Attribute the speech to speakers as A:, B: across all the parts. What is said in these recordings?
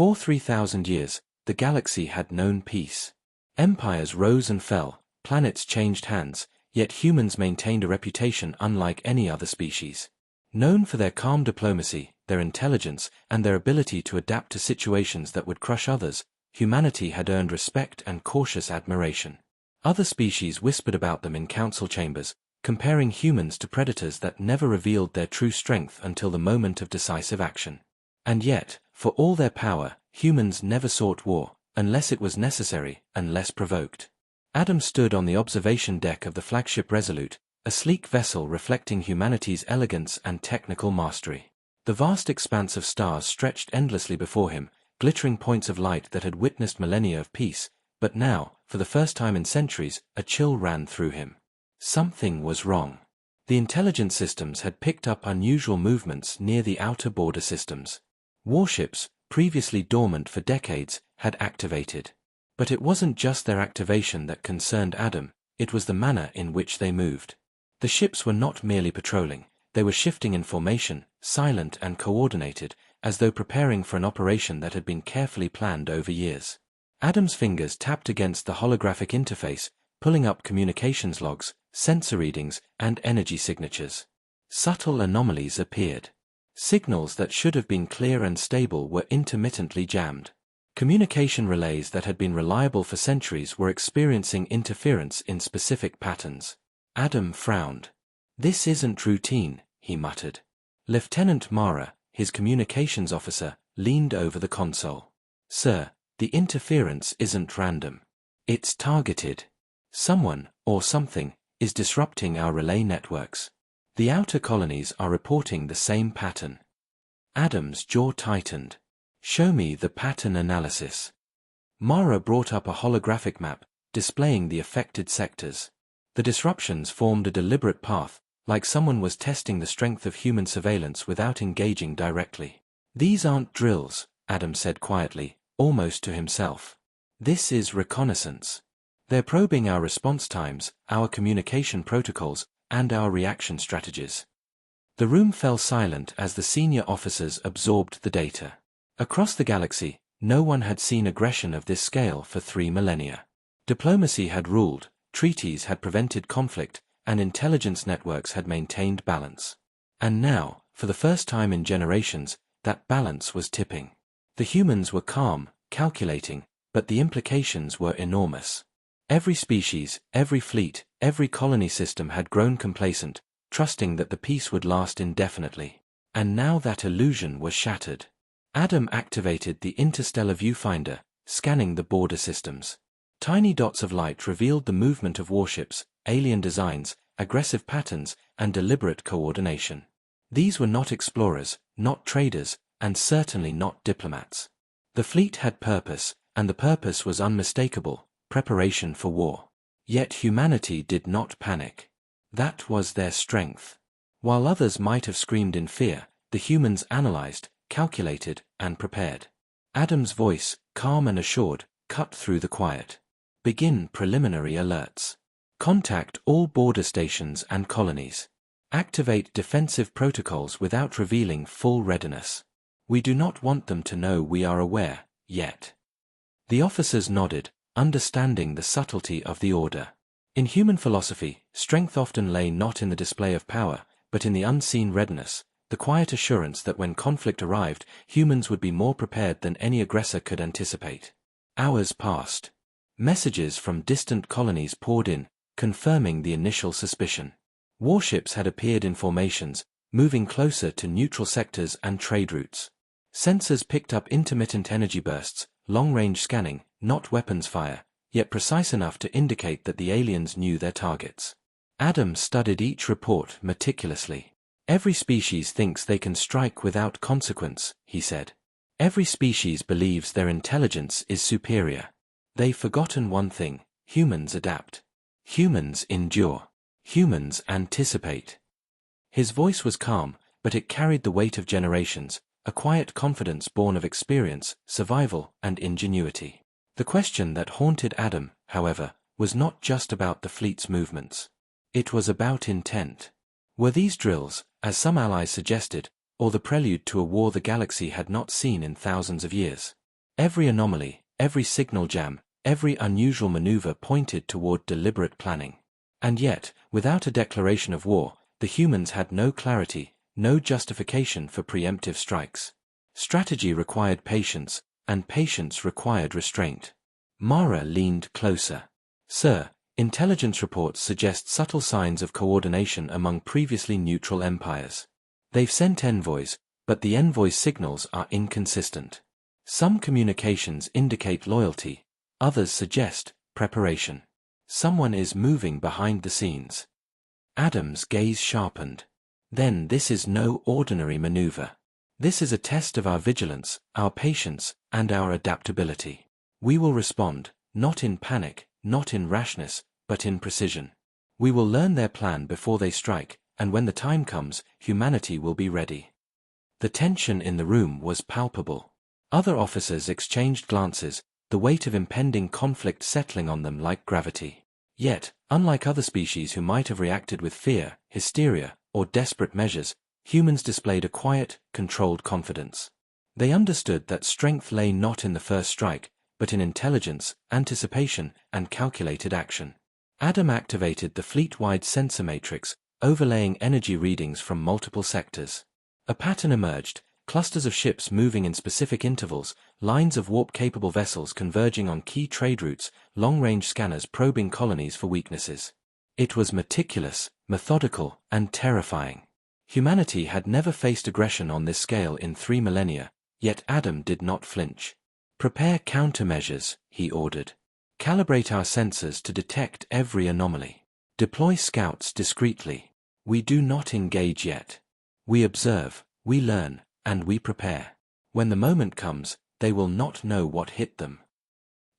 A: For 3,000 years, the galaxy had known peace. Empires rose and fell, planets changed hands, yet humans maintained a reputation unlike any other species. Known for their calm diplomacy, their intelligence, and their ability to adapt to situations that would crush others, humanity had earned respect and cautious admiration. Other species whispered about them in council chambers, comparing humans to predators that never revealed their true strength until the moment of decisive action. And yet, for all their power, humans never sought war, unless it was necessary, unless provoked. Adam stood on the observation deck of the flagship Resolute, a sleek vessel reflecting humanity's elegance and technical mastery. The vast expanse of stars stretched endlessly before him, glittering points of light that had witnessed millennia of peace, but now, for the first time in centuries, a chill ran through him. Something was wrong. The intelligence systems had picked up unusual movements near the outer border systems. Warships, previously dormant for decades, had activated. But it wasn't just their activation that concerned Adam, it was the manner in which they moved. The ships were not merely patrolling, they were shifting in formation, silent and coordinated, as though preparing for an operation that had been carefully planned over years. Adam's fingers tapped against the holographic interface, pulling up communications logs, sensor readings, and energy signatures. Subtle anomalies appeared. Signals that should have been clear and stable were intermittently jammed. Communication relays that had been reliable for centuries were experiencing interference in specific patterns. Adam frowned. "This isn't routine," he muttered. Lieutenant Mara, his communications officer, leaned over the console. "Sir, the interference isn't random. It's targeted. Someone, or something, is disrupting our relay networks. The outer colonies are reporting the same pattern." Adam's jaw tightened. "Show me the pattern analysis." Mara brought up a holographic map, displaying the affected sectors. The disruptions formed a deliberate path, like someone was testing the strength of human surveillance without engaging directly. "These aren't drills," Adam said quietly, almost to himself. "This is reconnaissance. They're probing our response times, our communication protocols, and our reaction strategies." The room fell silent as the senior officers absorbed the data. Across the galaxy, no one had seen aggression of this scale for 3 millennia. Diplomacy had ruled, treaties had prevented conflict, and intelligence networks had maintained balance. And now, for the first time in generations, that balance was tipping. The humans were calm, calculating, but the implications were enormous. Every species, every fleet, every colony system had grown complacent, trusting that the peace would last indefinitely. And now that illusion was shattered. Adam activated the interstellar viewfinder, scanning the border systems. Tiny dots of light revealed the movement of warships, alien designs, aggressive patterns, and deliberate coordination. These were not explorers, not traders, and certainly not diplomats. The fleet had purpose, and the purpose was unmistakable: preparation for war. Yet humanity did not panic. That was their strength. While others might have screamed in fear, the humans analyzed, calculated, and prepared. Adam's voice, calm and assured, cut through the quiet. "Begin preliminary alerts. Contact all border stations and colonies. Activate defensive protocols without revealing full readiness. We do not want them to know we are aware, yet." The officers nodded, understanding the subtlety of the order. In human philosophy, strength often lay not in the display of power, but in the unseen readiness, the quiet assurance that when conflict arrived, humans would be more prepared than any aggressor could anticipate. Hours passed. Messages from distant colonies poured in, confirming the initial suspicion. Warships had appeared in formations, moving closer to neutral sectors and trade routes. Sensors picked up intermittent energy bursts, long-range scanning, not weapons fire, yet precise enough to indicate that the aliens knew their targets. Adam studied each report meticulously. "Every species thinks they can strike without consequence," he said. "Every species believes their intelligence is superior. They've forgotten one thing: humans adapt. Humans endure. Humans anticipate." His voice was calm, but it carried the weight of generations, a quiet confidence born of experience, survival, and ingenuity. The question that haunted Adam, however, was not just about the fleet's movements. It was about intent. Were these drills, as some allies suggested, or the prelude to a war the galaxy had not seen in thousands of years? Every anomaly, every signal jam, every unusual maneuver pointed toward deliberate planning. And yet, without a declaration of war, the humans had no clarity, no justification for preemptive strikes. Strategy required patience, and patience required restraint. Mara leaned closer. Sir, intelligence reports suggest subtle signs of coordination among previously neutral empires. They've sent envoys, but the envoys' signals are inconsistent. Some communications indicate loyalty, others suggest preparation. Someone is moving behind the scenes. Adam's gaze sharpened. Then this is no ordinary maneuver. This is a test of our vigilance, our patience, and our adaptability. We will respond, not in panic, not in rashness, but in precision. We will learn their plan before they strike, and when the time comes, humanity will be ready. The tension in the room was palpable. Other officers exchanged glances, the weight of impending conflict settling on them like gravity. Yet, unlike other species who might have reacted with fear, hysteria, or desperate measures, humans displayed a quiet, controlled confidence. They understood that strength lay not in the first strike, but in intelligence, anticipation, and calculated action. Adam activated the fleet-wide sensor matrix, overlaying energy readings from multiple sectors. A pattern emerged, clusters of ships moving in specific intervals, lines of warp-capable vessels converging on key trade routes, long-range scanners probing colonies for weaknesses. It was meticulous, methodical, and terrifying. Humanity had never faced aggression on this scale in 3 millennia, yet Adam did not flinch. Prepare countermeasures, he ordered. Calibrate our sensors to detect every anomaly. Deploy scouts discreetly. We do not engage yet. We observe, we learn, and we prepare. When the moment comes, they will not know what hit them.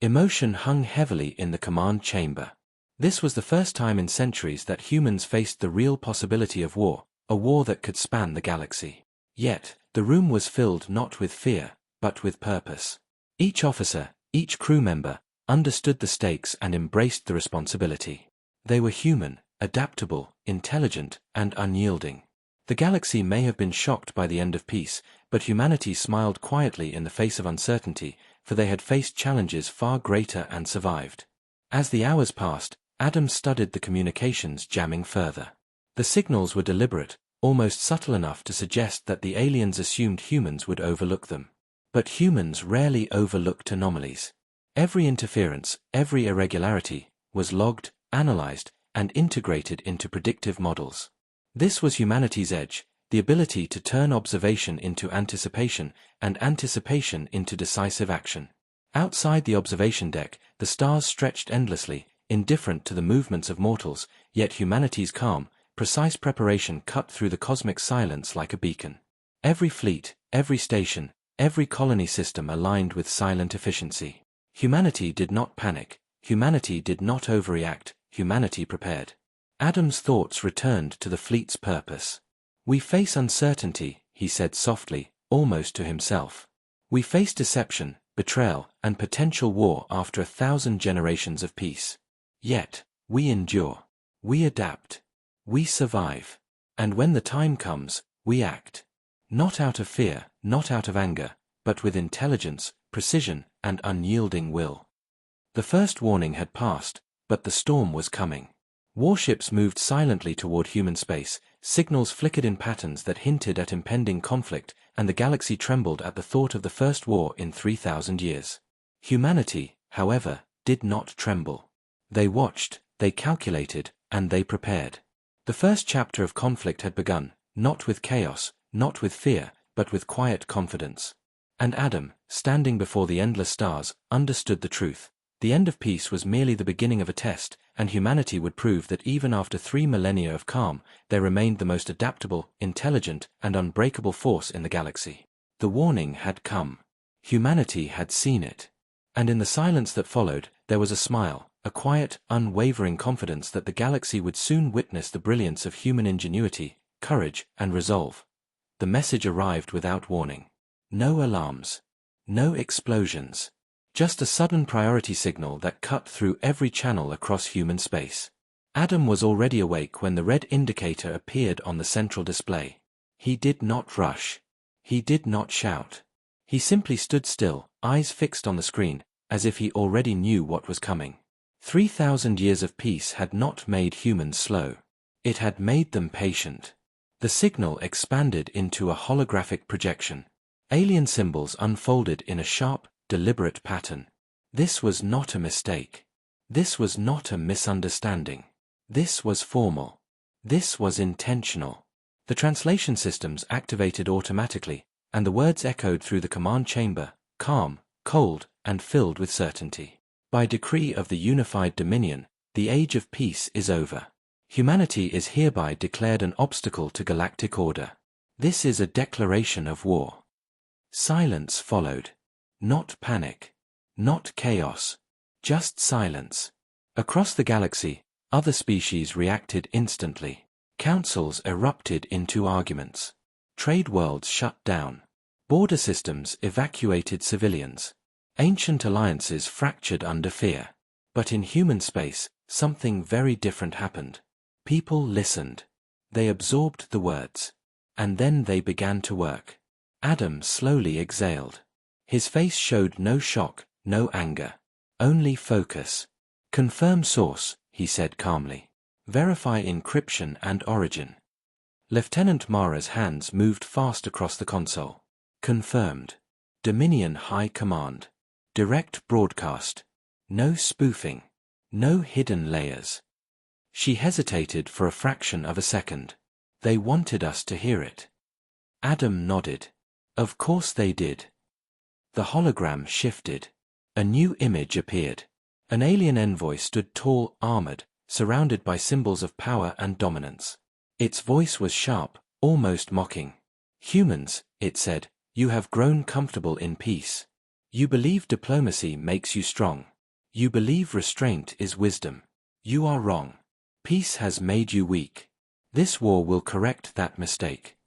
A: Emotion hung heavily in the command chamber. This was the first time in centuries that humans faced the real possibility of war, a war that could span the galaxy. Yet, the room was filled not with fear, but with purpose. Each officer, each crew member, understood the stakes and embraced the responsibility. They were human, adaptable, intelligent, and unyielding. The galaxy may have been shocked by the end of peace, but humanity smiled quietly in the face of uncertainty, for they had faced challenges far greater and survived. As the hours passed, Adam studied the communications jamming further. The signals were deliberate, almost subtle enough to suggest that the aliens assumed humans would overlook them. But humans rarely overlooked anomalies. Every interference, every irregularity, was logged, analyzed, and integrated into predictive models. This was humanity's edge, the ability to turn observation into anticipation, and anticipation into decisive action. Outside the observation deck, the stars stretched endlessly, indifferent to the movements of mortals, yet humanity's calm, precise preparation cut through the cosmic silence like a beacon. Every fleet, every station, every colony system aligned with silent efficiency. Humanity did not panic, humanity did not overreact, humanity prepared. Adam's thoughts returned to the fleet's purpose. We face uncertainty, he said softly, almost to himself. We face deception, betrayal, and potential war after 1,000 generations of peace. Yet, we endure. We adapt. We survive. And when the time comes, we act. Not out of fear, not out of anger, but with intelligence, precision, and unyielding will. The first warning had passed, but the storm was coming. Warships moved silently toward human space, signals flickered in patterns that hinted at impending conflict, and the galaxy trembled at the thought of the first war in 3,000 years. Humanity, however, did not tremble. They watched, they calculated, and they prepared. The first chapter of conflict had begun, not with chaos, not with fear, but with quiet confidence. And Adam, standing before the endless stars, understood the truth. The end of peace was merely the beginning of a test, and humanity would prove that even after 3 millennia of calm, they remained the most adaptable, intelligent, and unbreakable force in the galaxy. The warning had come. Humanity had seen it. And in the silence that followed, there was a smile, a quiet, unwavering confidence that the galaxy would soon witness the brilliance of human ingenuity, courage, and resolve. The message arrived without warning. No alarms. No explosions. Just a sudden priority signal that cut through every channel across human space. Adam was already awake when the red indicator appeared on the central display. He did not rush. He did not shout. He simply stood still, eyes fixed on the screen, as if he already knew what was coming. 3,000 years of peace had not made humans slow. It had made them patient. The signal expanded into a holographic projection. Alien symbols unfolded in a sharp, deliberate pattern. This was not a mistake. This was not a misunderstanding. This was formal. This was intentional. The translation systems activated automatically, and the words echoed through the command chamber, calm, cold, and filled with certainty. By decree of the unified Dominion, the age of peace is over. Humanity is hereby declared an obstacle to galactic order. This is a declaration of war. Silence followed. Not panic. Not chaos. Just silence. Across the galaxy, other species reacted instantly. Councils erupted into arguments. Trade worlds shut down. Border systems evacuated civilians. Ancient alliances fractured under fear. But in human space, something very different happened. People listened. They absorbed the words. And then they began to work. Adam slowly exhaled. His face showed no shock, no anger. Only focus. Confirm source, he said calmly. Verify encryption and origin. Lieutenant Mara's hands moved fast across the console. Confirmed. Dominion High Command. Direct broadcast. No spoofing. No hidden layers. She hesitated for a fraction of a second. They wanted us to hear it. Adam nodded. Of course they did. The hologram shifted. A new image appeared. An alien envoy stood tall, armored, surrounded by symbols of power and dominance. Its voice was sharp, almost mocking. Humans, it said, you have grown comfortable in peace. You believe diplomacy makes you strong. You believe restraint is wisdom. You are wrong. Peace has made you weak. This war will correct that mistake.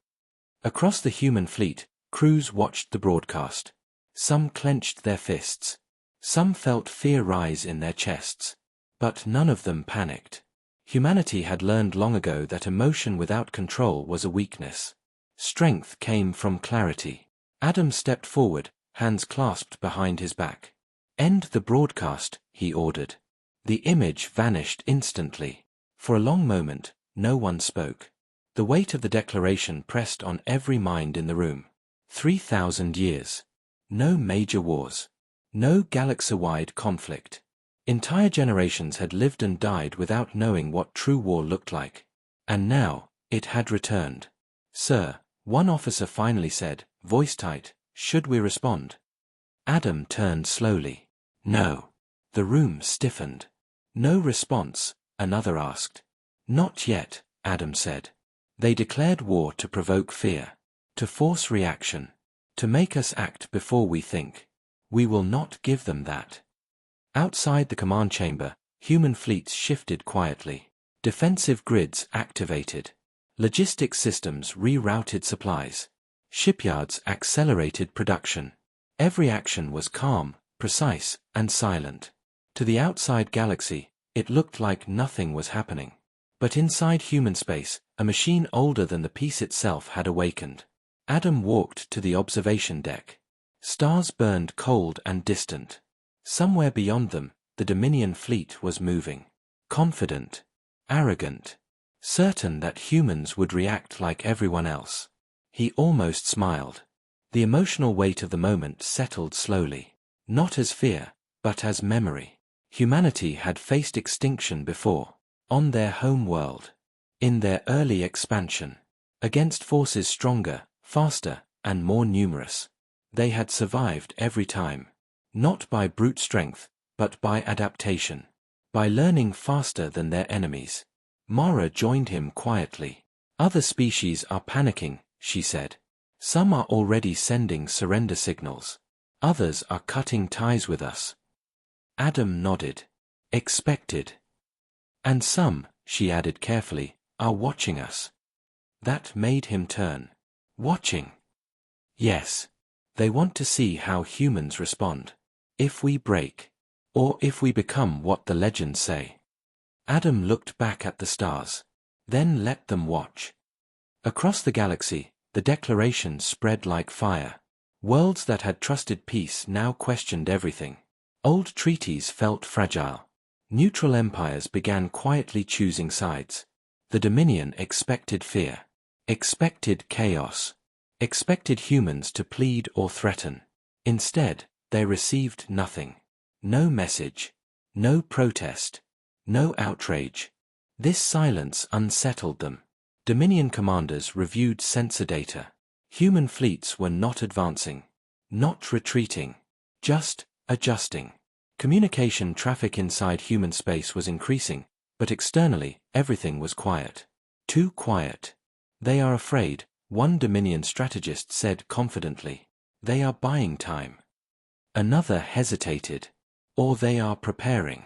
A: Across the human fleet, crews watched the broadcast. Some clenched their fists. Some felt fear rise in their chests. But none of them panicked. Humanity had learned long ago that emotion without control was a weakness. Strength came from clarity. Adam stepped forward, hands clasped behind his back. End the broadcast, he ordered. The image vanished instantly. For a long moment, no one spoke. The weight of the declaration pressed on every mind in the room. 3,000 years. No major wars. No galaxy-wide conflict. Entire generations had lived and died without knowing what true war looked like. And now, it had returned. Sir, one officer finally said, voice tight, should we respond? Adam turned slowly. No. The room stiffened. No response, another asked. Not yet, Adam said. They declared war to provoke fear, to force reaction, to make us act before we think. We will not give them that. Outside the command chamber, human fleets shifted quietly. Defensive grids activated. Logistics systems rerouted supplies. Shipyards accelerated production. Every action was calm, precise, and silent. To the outside galaxy, it looked like nothing was happening. But inside human space, a machine older than the peace itself had awakened. Adam walked to the observation deck. Stars burned cold and distant. Somewhere beyond them, the Dominion fleet was moving. Confident. Arrogant. Certain that humans would react like everyone else. He almost smiled. The emotional weight of the moment settled slowly. Not as fear, but as memory. Humanity had faced extinction before. On their home world. In their early expansion. Against forces stronger, faster, and more numerous. They had survived every time. Not by brute strength, but by adaptation. By learning faster than their enemies. Mara joined him quietly. Other species are panicking, she said. Some are already sending surrender signals. Others are cutting ties with us. Adam nodded. Expected. And some, she added carefully, are watching us. That made him turn. Watching. Yes. They want to see how humans respond. If we break. Or if we become what the legends say. Adam looked back at the stars. Then let them watch. Across the galaxy, the declaration spread like fire. Worlds that had trusted peace now questioned everything. Old treaties felt fragile. Neutral empires began quietly choosing sides. The Dominion expected fear, expected chaos, expected humans to plead or threaten. Instead, they received nothing. No message, no protest, no outrage. This silence unsettled them. Dominion commanders reviewed sensor data. Human fleets were not advancing, not retreating, just adjusting. Communication traffic inside human space was increasing, but externally, everything was quiet. Too quiet. They are afraid, one Dominion strategist said confidently. They are buying time. Another hesitated. Or they are preparing.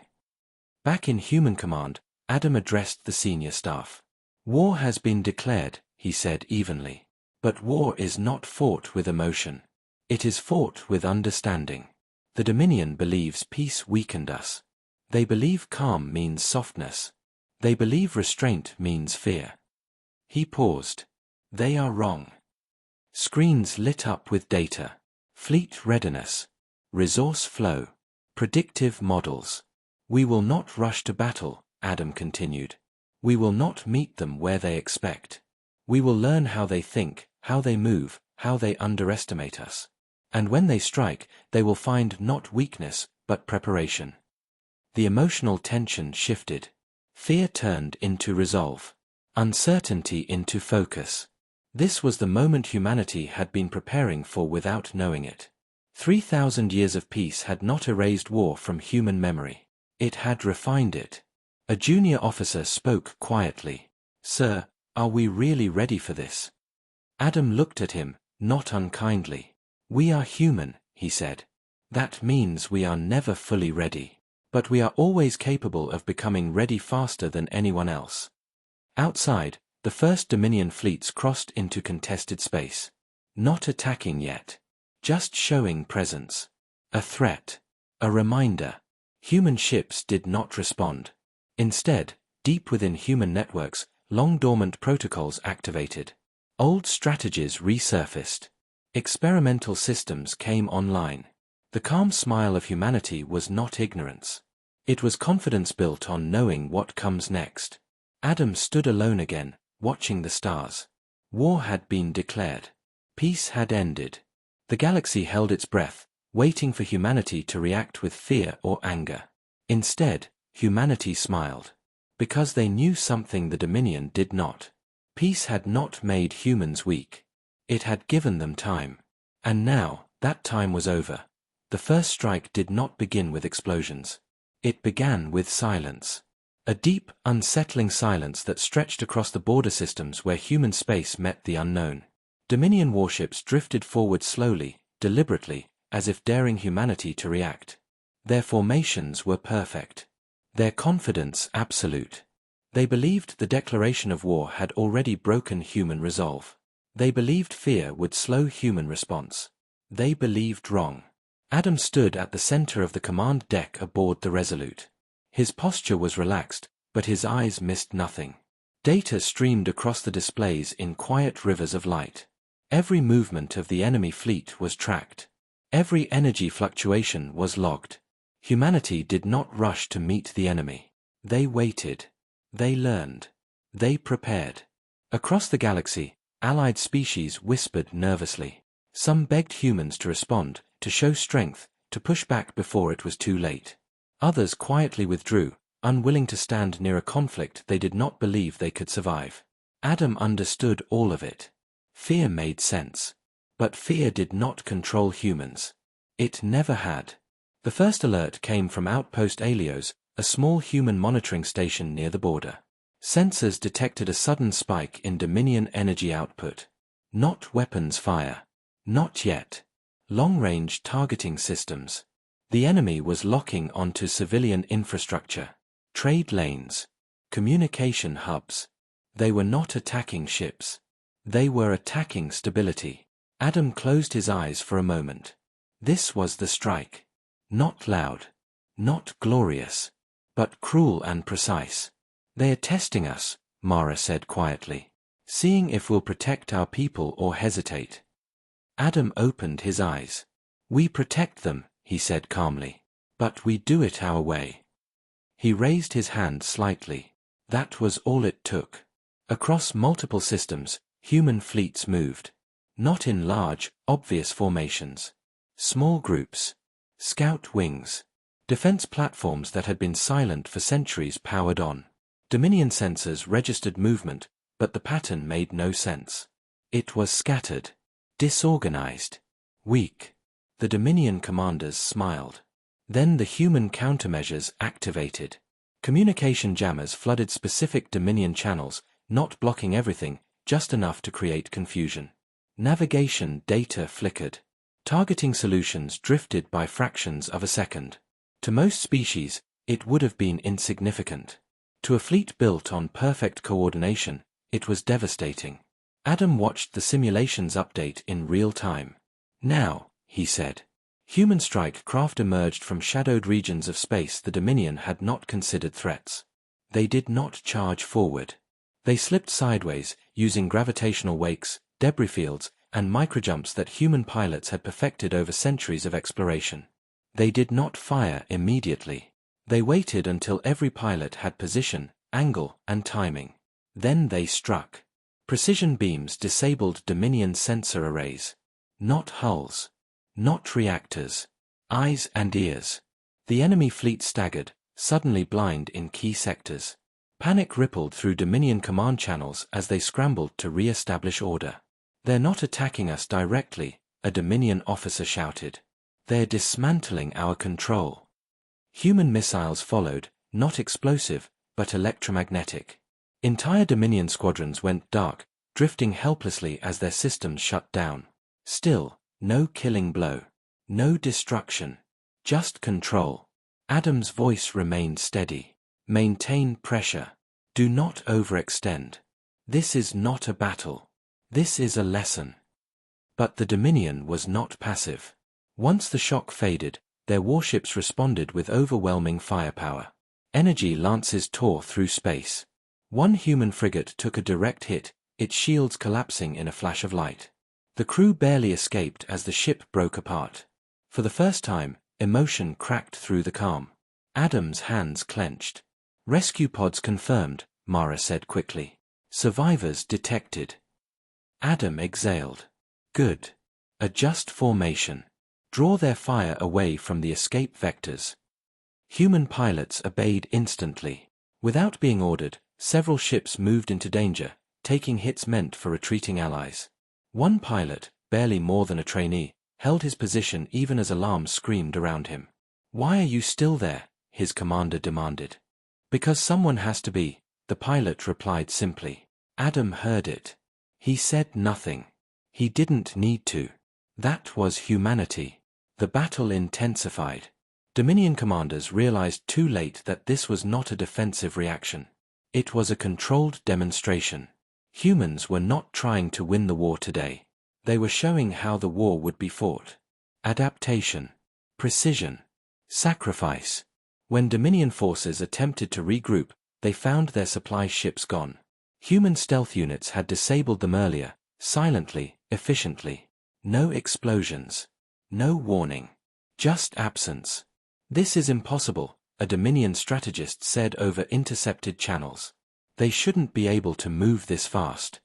A: Back in Human Command, Adam addressed the senior staff. War has been declared, he said evenly. But war is not fought with emotion. It is fought with understanding. The Dominion believes peace weakened us. They believe calm means softness. They believe restraint means fear. He paused. They are wrong. Screens lit up with data. Fleet readiness. Resource flow. Predictive models. We will not rush to battle, Adam continued. We will not meet them where they expect. We will learn how they think, how they move, how they underestimate us. And when they strike, they will find not weakness, but preparation. The emotional tension shifted. Fear turned into resolve. Uncertainty into focus. This was the moment humanity had been preparing for without knowing it. 3,000 years of peace had not erased war from human memory. It had refined it. A junior officer spoke quietly. Sir, are we really ready for this? Adam looked at him, not unkindly. We are human, he said. That means we are never fully ready. But we are always capable of becoming ready faster than anyone else. Outside, the first Dominion fleets crossed into contested space. Not attacking yet. Just showing presence. A threat. A reminder. Human ships did not respond. Instead, deep within human networks, long-dormant protocols activated. Old strategies resurfaced. Experimental systems came online. The calm smile of humanity was not ignorance. It was confidence built on knowing what comes next. Adam stood alone again, watching the stars. War had been declared. Peace had ended. The galaxy held its breath, waiting for humanity to react with fear or anger. Instead, humanity smiled. Because they knew something the Dominion did not. Peace had not made humans weak. It had given them time. And now, that time was over. The first strike did not begin with explosions. It began with silence. A deep, unsettling silence that stretched across the border systems where human space met the unknown. Dominion warships drifted forward slowly, deliberately, as if daring humanity to react. Their formations were perfect. Their confidence absolute. They believed the declaration of war had already broken human resolve. They believed fear would slow human response. They believed wrong. Adam stood at the center of the command deck aboard the Resolute. His posture was relaxed, but his eyes missed nothing. Data streamed across the displays in quiet rivers of light. Every movement of the enemy fleet was tracked. Every energy fluctuation was logged. Humanity did not rush to meet the enemy. They waited. They learned. They prepared. Across the galaxy, allied species whispered nervously. Some begged humans to respond, to show strength, to push back before it was too late. Others quietly withdrew, unwilling to stand near a conflict they did not believe they could survive. Adam understood all of it. Fear made sense. But fear did not control humans. It never had. The first alert came from Outpost Alios, a small human monitoring station near the border. Sensors detected a sudden spike in Dominion energy output. Not weapons fire. Not yet. Long-range targeting systems. The enemy was locking onto civilian infrastructure. Trade lanes. Communication hubs. They were not attacking ships. They were attacking stability. Adam closed his eyes for a moment. This was the strike. Not loud. Not glorious. But cruel and precise. They are testing us, Mara said quietly. Seeing if we'll protect our people or hesitate. Adam opened his eyes. "We protect them," he said calmly. "But we do it our way." He raised his hand slightly. That was all it took. Across multiple systems, human fleets moved. Not in large, obvious formations. Small groups. Scout wings. Defense platforms that had been silent for centuries powered on. Dominion sensors registered movement, but the pattern made no sense. It was scattered. Disorganized. Weak. The Dominion commanders smiled. Then the human countermeasures activated. Communication jammers flooded specific Dominion channels, not blocking everything, just enough to create confusion. Navigation data flickered. Targeting solutions drifted by fractions of a second. To most species, it would have been insignificant. To a fleet built on perfect coordination, it was devastating. Adam watched the simulations update in real time. "Now," he said. Human strike craft emerged from shadowed regions of space the Dominion had not considered threats. They did not charge forward. They slipped sideways, using gravitational wakes, debris fields, and microjumps that human pilots had perfected over centuries of exploration. They did not fire immediately. They waited until every pilot had position, angle, and timing. Then they struck. Precision beams disabled Dominion sensor arrays. Not hulls. Not reactors. Eyes and ears. The enemy fleet staggered, suddenly blind in key sectors. Panic rippled through Dominion command channels as they scrambled to re-establish order. "They're not attacking us directly," a Dominion officer shouted. "They're dismantling our control." Human missiles followed, not explosive, but electromagnetic. Entire Dominion squadrons went dark, drifting helplessly as their systems shut down. Still, no killing blow. No destruction. Just control. Adam's voice remained steady. "Maintain pressure. Do not overextend. This is not a battle. This is a lesson." But the Dominion was not passive. Once the shock faded, their warships responded with overwhelming firepower. Energy lances tore through space. One human frigate took a direct hit, its shields collapsing in a flash of light. The crew barely escaped as the ship broke apart. For the first time, emotion cracked through the calm. Adam's hands clenched. "Rescue pods confirmed," Mara said quickly. "Survivors detected." Adam exhaled. "Good. Adjust formation. Draw their fire away from the escape vectors." Human pilots obeyed instantly. Without being ordered, several ships moved into danger, taking hits meant for retreating allies. One pilot, barely more than a trainee, held his position even as alarms screamed around him. "Why are you still there?" his commander demanded. "Because someone has to be," the pilot replied simply. Adam heard it. He said nothing. He didn't need to. That was humanity. The battle intensified. Dominion commanders realized too late that this was not a defensive reaction. It was a controlled demonstration. Humans were not trying to win the war today. They were showing how the war would be fought. Adaptation. Precision. Sacrifice. When Dominion forces attempted to regroup, they found their supply ships gone. Human stealth units had disabled them earlier, silently, efficiently. No explosions. No warning. Just absence. "This is impossible," a Dominion strategist said over intercepted channels. "They shouldn't be able to move this fast."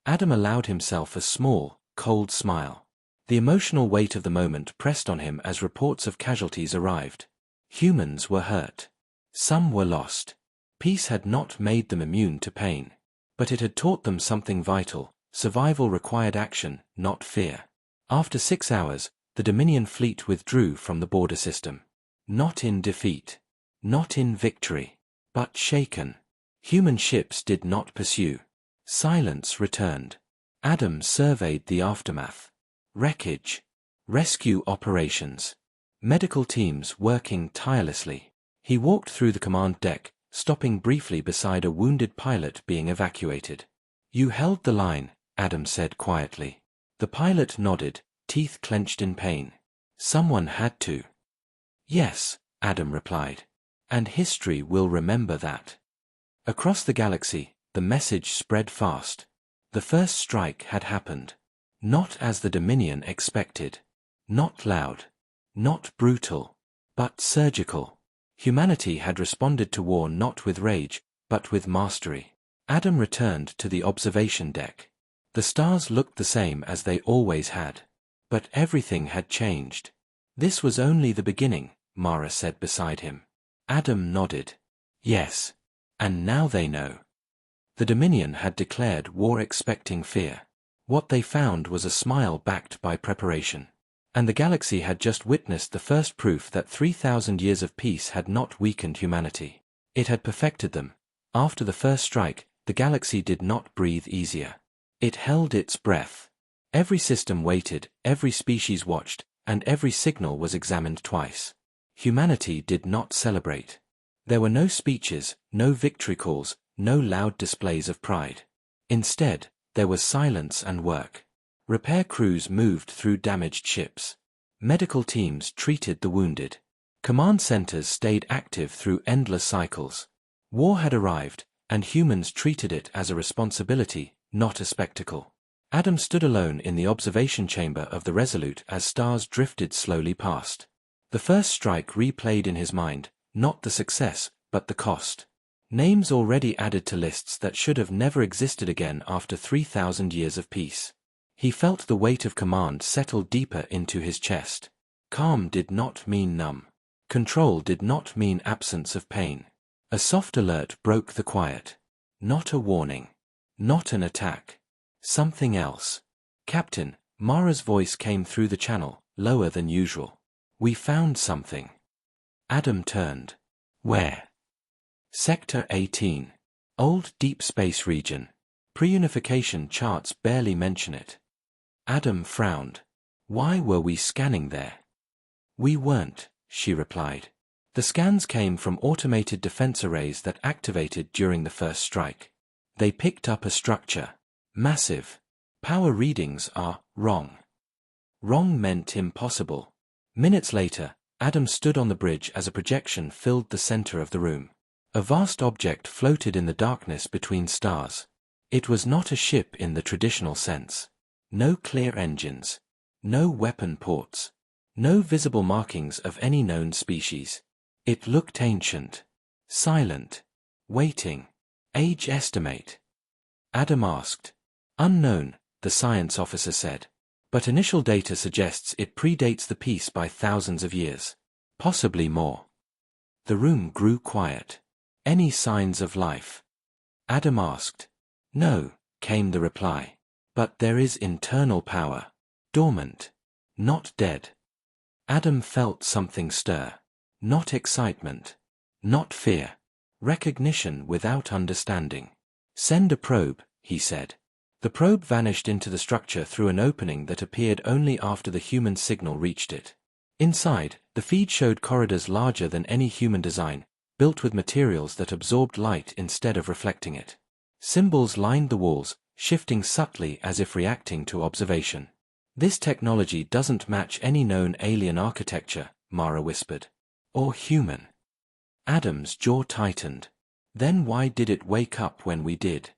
A: Adam allowed himself a small, cold smile. The emotional weight of the moment pressed on him as reports of casualties arrived. Humans were hurt. Some were lost. Peace had not made them immune to pain. But it had taught them something vital. Survival required action, not fear. After 6 hours, the Dominion fleet withdrew from the border system. Not in defeat. Not in victory. But shaken. Human ships did not pursue. Silence returned. Adam surveyed the aftermath. Wreckage. Rescue operations. Medical teams working tirelessly. He walked through the command deck, stopping briefly beside a wounded pilot being evacuated. "You held the line," Adam said quietly. The pilot nodded, teeth clenched in pain. "Someone had to." "Yes," Adam replied. "And history will remember that." Across the galaxy, the message spread fast. The first strike had happened. Not as the Dominion expected. Not loud. Not brutal. But surgical. Humanity had responded to war not with rage, but with mastery. Adam returned to the observation deck. The stars looked the same as they always had. But everything had changed. This was only the beginning, Mara said beside him. Adam nodded. Yes. And now they know. The Dominion had declared war expecting fear. What they found was a smile backed by preparation. And the galaxy had just witnessed the first proof that 3,000 years of peace had not weakened humanity. It had perfected them. After the first strike, the galaxy did not breathe easier. It held its breath. Every system waited, every species watched, and every signal was examined twice. Humanity did not celebrate. There were no speeches, no victory calls, no loud displays of pride. Instead, there was silence and work. Repair crews moved through damaged ships. Medical teams treated the wounded. Command centers stayed active through endless cycles. War had arrived, and humans treated it as a responsibility, not a spectacle. Adam stood alone in the observation chamber of the Resolute as stars drifted slowly past. The first strike replayed in his mind, not the success, but the cost. Names already added to lists that should have never existed again after 3,000 years of peace. He felt the weight of command settle deeper into his chest. Calm did not mean numb. Control did not mean absence of pain. A soft alert broke the quiet. Not a warning. Not an attack. Something else. Captain, Mara's voice came through the channel, lower than usual. We found something. Adam turned. Where? Sector 18. Old deep space region. Pre-unification charts barely mention it. Adam frowned. Why were we scanning there? We weren't, she replied. The scans came from automated defense arrays that activated during the first strike. They picked up a structure. Massive. Power readings are wrong. Wrong meant impossible. Minutes later, Adam stood on the bridge as a projection filled the center of the room. A vast object floated in the darkness between stars. It was not a ship in the traditional sense. No clear engines. No weapon ports. No visible markings of any known species. It looked ancient. Silent. Waiting. Age estimate. Adam asked. Unknown, the science officer said. But initial data suggests it predates the peace by thousands of years. Possibly more. The room grew quiet. Any signs of life? Adam asked. No, came the reply. But there is internal power. Dormant. Not dead. Adam felt something stir. Not excitement. Not fear. Recognition without understanding. Send a probe, he said. The probe vanished into the structure through an opening that appeared only after the human signal reached it. Inside, the feed showed corridors larger than any human design, built with materials that absorbed light instead of reflecting it. Symbols lined the walls, shifting subtly as if reacting to observation. This technology doesn't match any known alien architecture, Mara whispered. Or human. Adam's jaw tightened. Then why did it wake up when we did?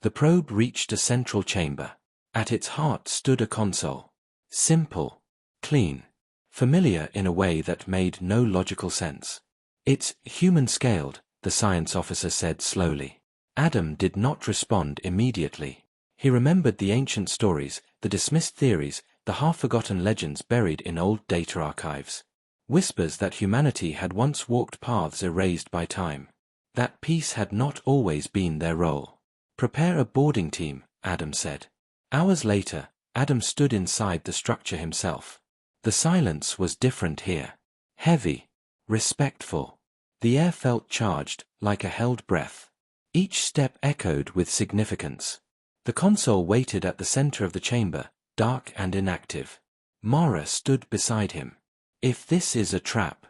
A: The probe reached a central chamber. At its heart stood a console. Simple. Clean. Familiar in a way that made no logical sense. It's human-scaled, the science officer said slowly. Adam did not respond immediately. He remembered the ancient stories, the dismissed theories, the half-forgotten legends buried in old data archives. Whispers that humanity had once walked paths erased by time. That peace had not always been their role. Prepare a boarding team, Adam said. Hours later, Adam stood inside the structure himself. The silence was different here. Heavy. Respectful. The air felt charged, like a held breath. Each step echoed with significance. The console waited at the center of the chamber, dark and inactive. Mara stood beside him. If this is a trap.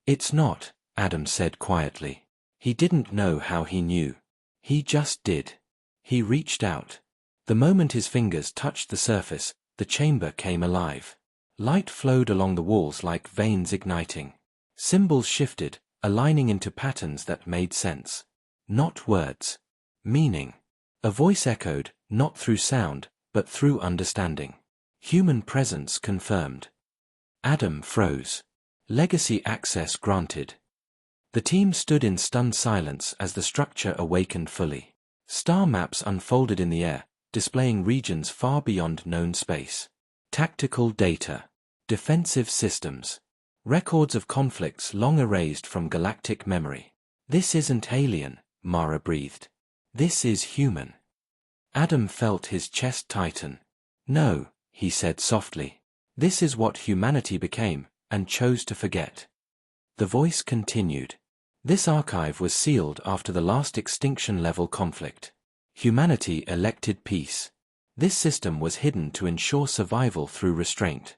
A: It's not, Adam said quietly. He didn't know how he knew. He just did. He reached out. The moment his fingers touched the surface, the chamber came alive. Light flowed along the walls like veins igniting. Symbols shifted, aligning into patterns that made sense. Not words. Meaning. A voice echoed, not through sound, but through understanding. Human presence confirmed. Adam froze. Legacy access granted. The team stood in stunned silence as the structure awakened fully. Star maps unfolded in the air, displaying regions far beyond known space. Tactical data. Defensive systems. Records of conflicts long erased from galactic memory. This isn't alien, Mara breathed. This is human. Adam felt his chest tighten. No, he said softly. This is what humanity became, and chose to forget. The voice continued. This archive was sealed after the last extinction-level conflict. Humanity elected peace. This system was hidden to ensure survival through restraint.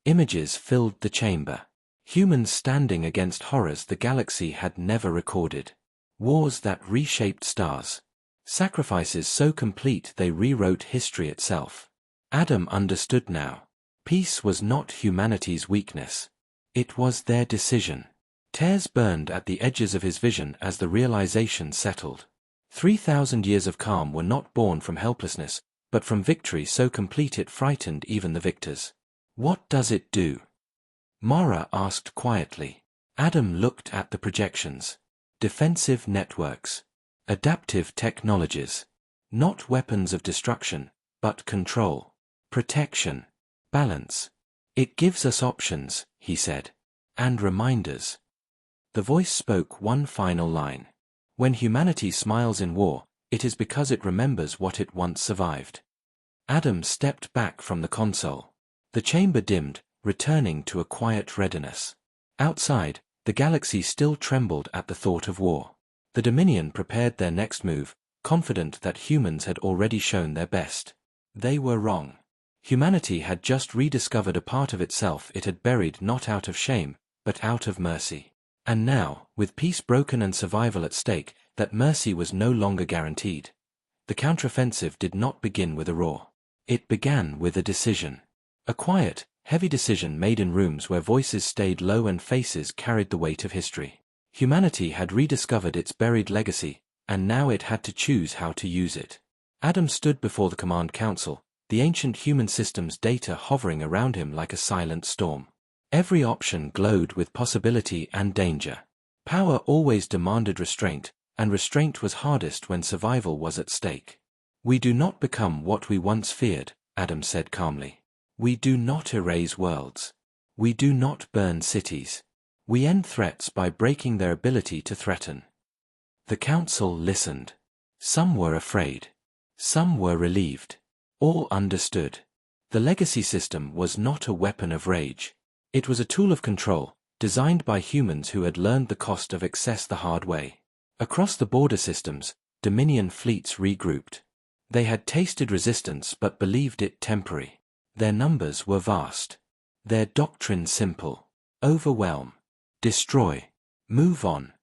A: Images filled the chamber. Humans standing against horrors the galaxy had never recorded. Wars that reshaped stars. Sacrifices so complete they rewrote history itself. Adam understood now. Peace was not humanity's weakness. It was their decision. Tears burned at the edges of his vision as the realization settled. 3,000 years of calm were not born from helplessness, but from victory so complete it frightened even the victors. What does it do? Mara asked quietly. Adam looked at the projections. Defensive networks. Adaptive technologies. Not weapons of destruction, but control. Protection. Balance. It gives us options, he said. And reminders. The voice spoke one final line. When humanity smiles in war, it is because it remembers what it once survived. Adam stepped back from the console. The chamber dimmed, returning to a quiet readiness. Outside, the galaxy still trembled at the thought of war. The Dominion prepared their next move, confident that humans had already shown their best. They were wrong. Humanity had just rediscovered a part of itself it had buried not out of shame, but out of mercy. And now, with peace broken and survival at stake, that mercy was no longer guaranteed. The counteroffensive did not begin with a roar. It began with a decision. A quiet, heavy decision made in rooms where voices stayed low and faces carried the weight of history. Humanity had rediscovered its buried legacy, and now it had to choose how to use it. Adam stood before the Command Council, the ancient human system's data hovering around him like a silent storm. Every option glowed with possibility and danger. Power always demanded restraint, and restraint was hardest when survival was at stake. We do not become what we once feared, Adam said calmly. We do not erase worlds. We do not burn cities. We end threats by breaking their ability to threaten. The council listened. Some were afraid. Some were relieved. All understood. The legacy system was not a weapon of rage. It was a tool of control, designed by humans who had learned the cost of excess the hard way. Across the border systems, Dominion fleets regrouped. They had tasted resistance but believed it temporary. Their numbers were vast. Their doctrine simple. Overwhelm. Destroy. Move on.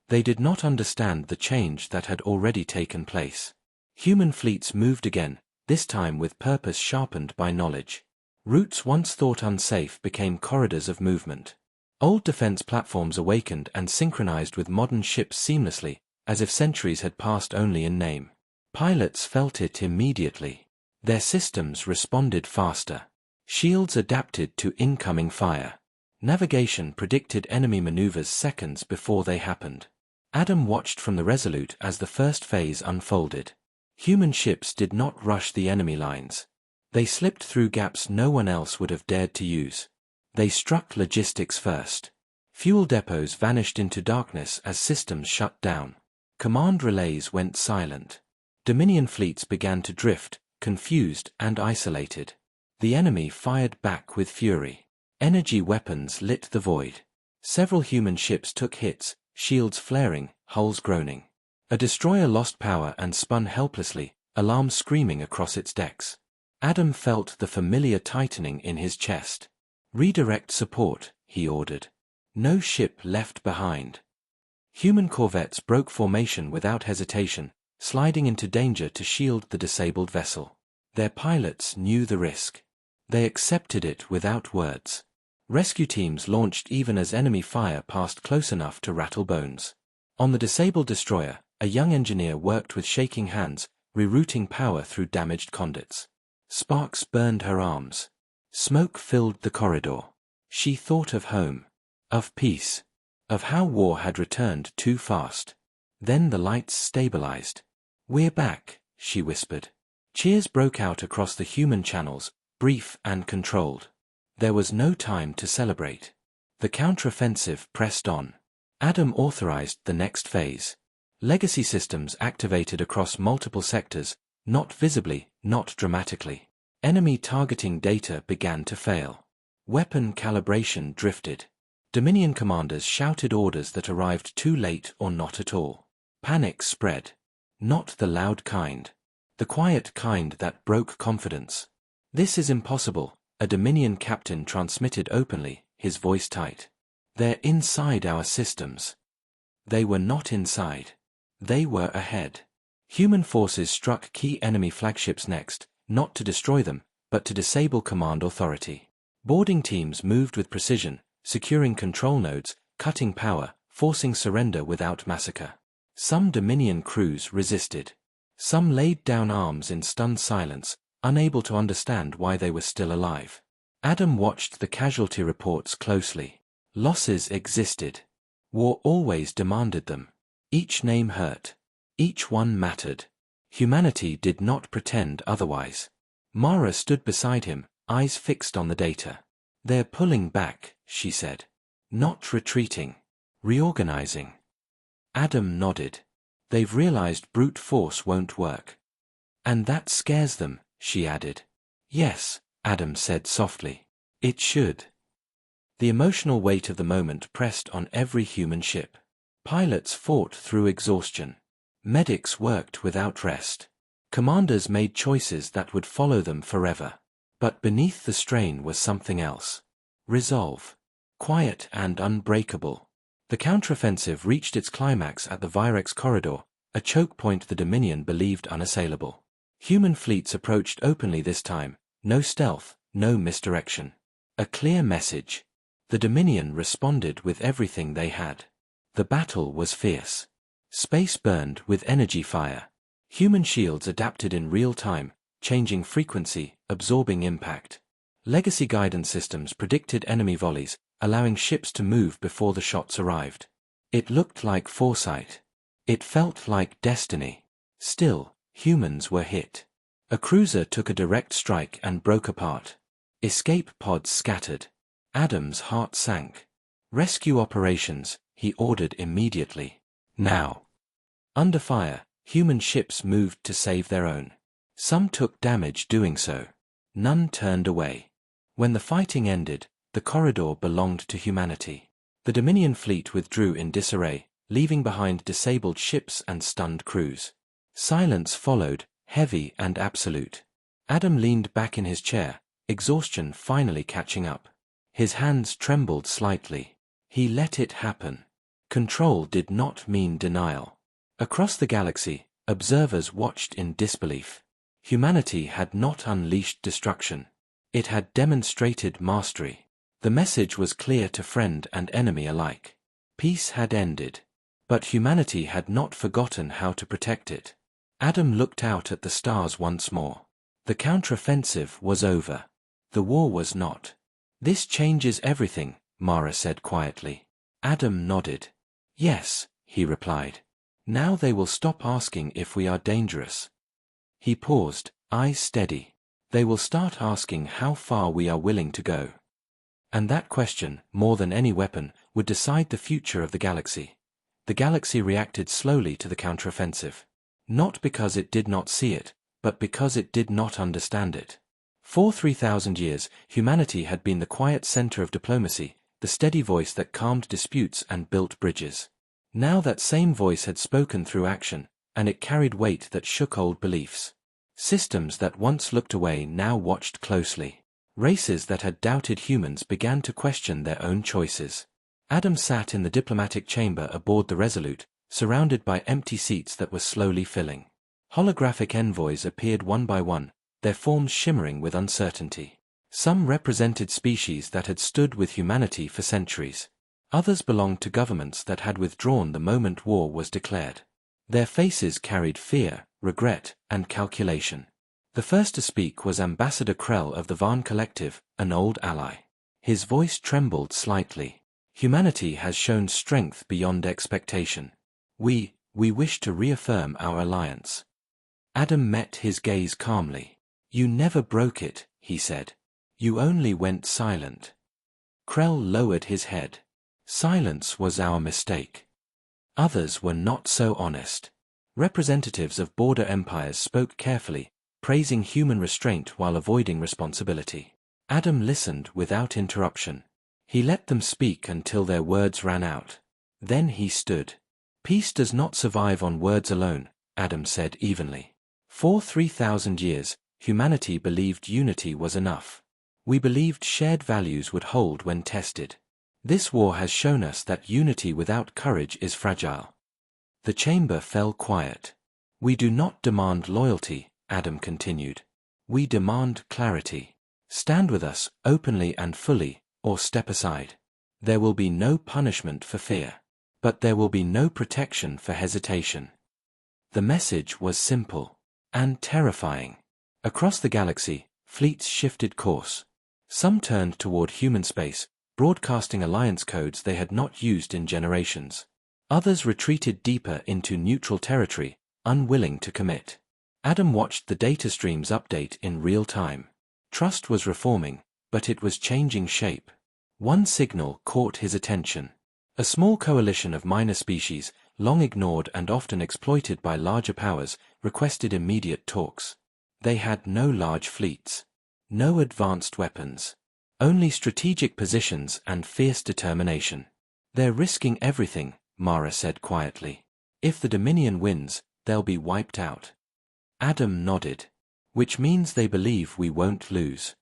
A: They did not understand the change that had already taken place. Human fleets moved again, this time with purpose sharpened by knowledge. Routes once thought unsafe became corridors of movement. Old defense platforms awakened and synchronized with modern ships seamlessly, as if centuries had passed only in name. Pilots felt it immediately. Their systems responded faster. Shields adapted to incoming fire. Navigation predicted enemy maneuvers seconds before they happened. Adam watched from the Resolute as the first phase unfolded. Human ships did not rush the enemy lines. They slipped through gaps no one else would have dared to use. They struck logistics first. Fuel depots vanished into darkness as systems shut down. Command relays went silent. Dominion fleets began to drift, confused and isolated. The enemy fired back with fury. Energy weapons lit the void. Several human ships took hits, shields flaring, hulls groaning. A destroyer lost power and spun helplessly, alarms screaming across its decks. Adam felt the familiar tightening in his chest. Redirect support, he ordered. No ship left behind. Human corvettes broke formation without hesitation, sliding into danger to shield the disabled vessel. Their pilots knew the risk. They accepted it without words. Rescue teams launched even as enemy fire passed close enough to rattle bones. On the disabled destroyer, a young engineer worked with shaking hands, rerouting power through damaged conduits. Sparks burned her arms. Smoke filled the corridor. She thought of home, of peace, of how war had returned too fast. Then the lights stabilized. "We're back," she whispered. Cheers broke out across the human channels, brief and controlled. There was no time to celebrate. The counteroffensive pressed on. Adam authorized the next phase. Legacy systems activated across multiple sectors, not visibly, not dramatically. Enemy targeting data began to fail. Weapon calibration drifted. Dominion commanders shouted orders that arrived too late or not at all. Panic spread. Not the loud kind. The quiet kind that broke confidence. "This is impossible," a Dominion captain transmitted openly, his voice tight. "They're inside our systems." They were not inside. They were ahead. Human forces struck key enemy flagships next, not to destroy them, but to disable command authority. Boarding teams moved with precision, securing control nodes, cutting power, forcing surrender without massacre. Some Dominion crews resisted. Some laid down arms in stunned silence, unable to understand why they were still alive. Adam watched the casualty reports closely. Losses existed. War always demanded them. Each name hurt. Each one mattered. Humanity did not pretend otherwise. Mara stood beside him, eyes fixed on the data. "They're pulling back," she said. "Not retreating. Reorganizing." Adam nodded. "They've realized brute force won't work." "And that scares them," she added. "Yes," Adam said softly. "It should." The emotional weight of the moment pressed on every human ship. Pilots fought through exhaustion. Medics worked without rest. Commanders made choices that would follow them forever. But beneath the strain was something else. Resolve. Quiet and unbreakable. The counteroffensive reached its climax at the Virex corridor, a choke point the Dominion believed unassailable. Human fleets approached openly this time, no stealth, no misdirection. A clear message. The Dominion responded with everything they had. The battle was fierce. Space burned with energy fire. Human shields adapted in real time, changing frequency, absorbing impact. Legacy guidance systems predicted enemy volleys, allowing ships to move before the shots arrived. It looked like foresight. It felt like destiny. Still, humans were hit. A cruiser took a direct strike and broke apart. Escape pods scattered. Adam's heart sank. "Rescue operations," he ordered immediately. "Now." Under fire, human ships moved to save their own. Some took damage doing so. None turned away. When the fighting ended, the corridor belonged to humanity. The Dominion fleet withdrew in disarray, leaving behind disabled ships and stunned crews. Silence followed, heavy and absolute. Adam leaned back in his chair, exhaustion finally catching up. His hands trembled slightly. He let it happen. Control did not mean denial. Across the galaxy, observers watched in disbelief. Humanity had not unleashed destruction. It had demonstrated mastery. The message was clear to friend and enemy alike. Peace had ended. But humanity had not forgotten how to protect it. Adam looked out at the stars once more. The counteroffensive was over. The war was not. "This changes everything," Mara said quietly. Adam nodded. "Yes," he replied. "Now they will stop asking if we are dangerous." He paused, eyes steady. "They will start asking how far we are willing to go." And that question, more than any weapon, would decide the future of the galaxy. The galaxy reacted slowly to the counteroffensive. Not because it did not see it, but because it did not understand it. For 3,000 years, humanity had been the quiet center of diplomacy, the steady voice that calmed disputes and built bridges. Now that same voice had spoken through action, and it carried weight that shook old beliefs. Systems that once looked away now watched closely. Races that had doubted humans began to question their own choices. Adam sat in the diplomatic chamber aboard the Resolute, surrounded by empty seats that were slowly filling. Holographic envoys appeared one by one, their forms shimmering with uncertainty. Some represented species that had stood with humanity for centuries. Others belonged to governments that had withdrawn the moment war was declared. Their faces carried fear, regret, and calculation. The first to speak was Ambassador Krell of the Varn Collective, an old ally. His voice trembled slightly. Humanity has shown strength beyond expectation. We wish to reaffirm our alliance. Adam met his gaze calmly. You never broke it, he said. You only went silent. Krell lowered his head. Silence was our mistake. Others were not so honest. Representatives of border empires spoke carefully, praising human restraint while avoiding responsibility. Adam listened without interruption. He let them speak until their words ran out. Then he stood. Peace does not survive on words alone, Adam said evenly. For 3,000 years, humanity believed unity was enough. We believed shared values would hold when tested. This war has shown us that unity without courage is fragile. The chamber fell quiet. We do not demand loyalty, Adam continued. We demand clarity. Stand with us, openly and fully, or step aside. There will be no punishment for fear. But there will be no protection for hesitation. The message was simple and terrifying. Across the galaxy, fleets shifted course. Some turned toward human space, broadcasting alliance codes they had not used in generations. Others retreated deeper into neutral territory, unwilling to commit. Adam watched the data streams update in real time. Trust was reforming, but it was changing shape. One signal caught his attention. A small coalition of minor species, long ignored and often exploited by larger powers, requested immediate talks. They had no large fleets, no advanced weapons, only strategic positions and fierce determination. They're risking everything, Mara said quietly. If the Dominion wins, they'll be wiped out. Adam nodded. Which means they believe we won't lose.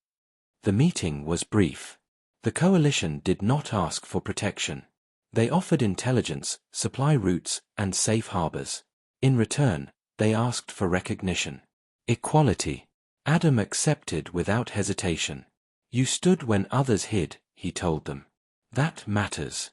A: The meeting was brief. The coalition did not ask for protection. They offered intelligence, supply routes, and safe harbors. In return, they asked for recognition. Equality. Adam accepted without hesitation. You stood when others hid, he told them. That matters.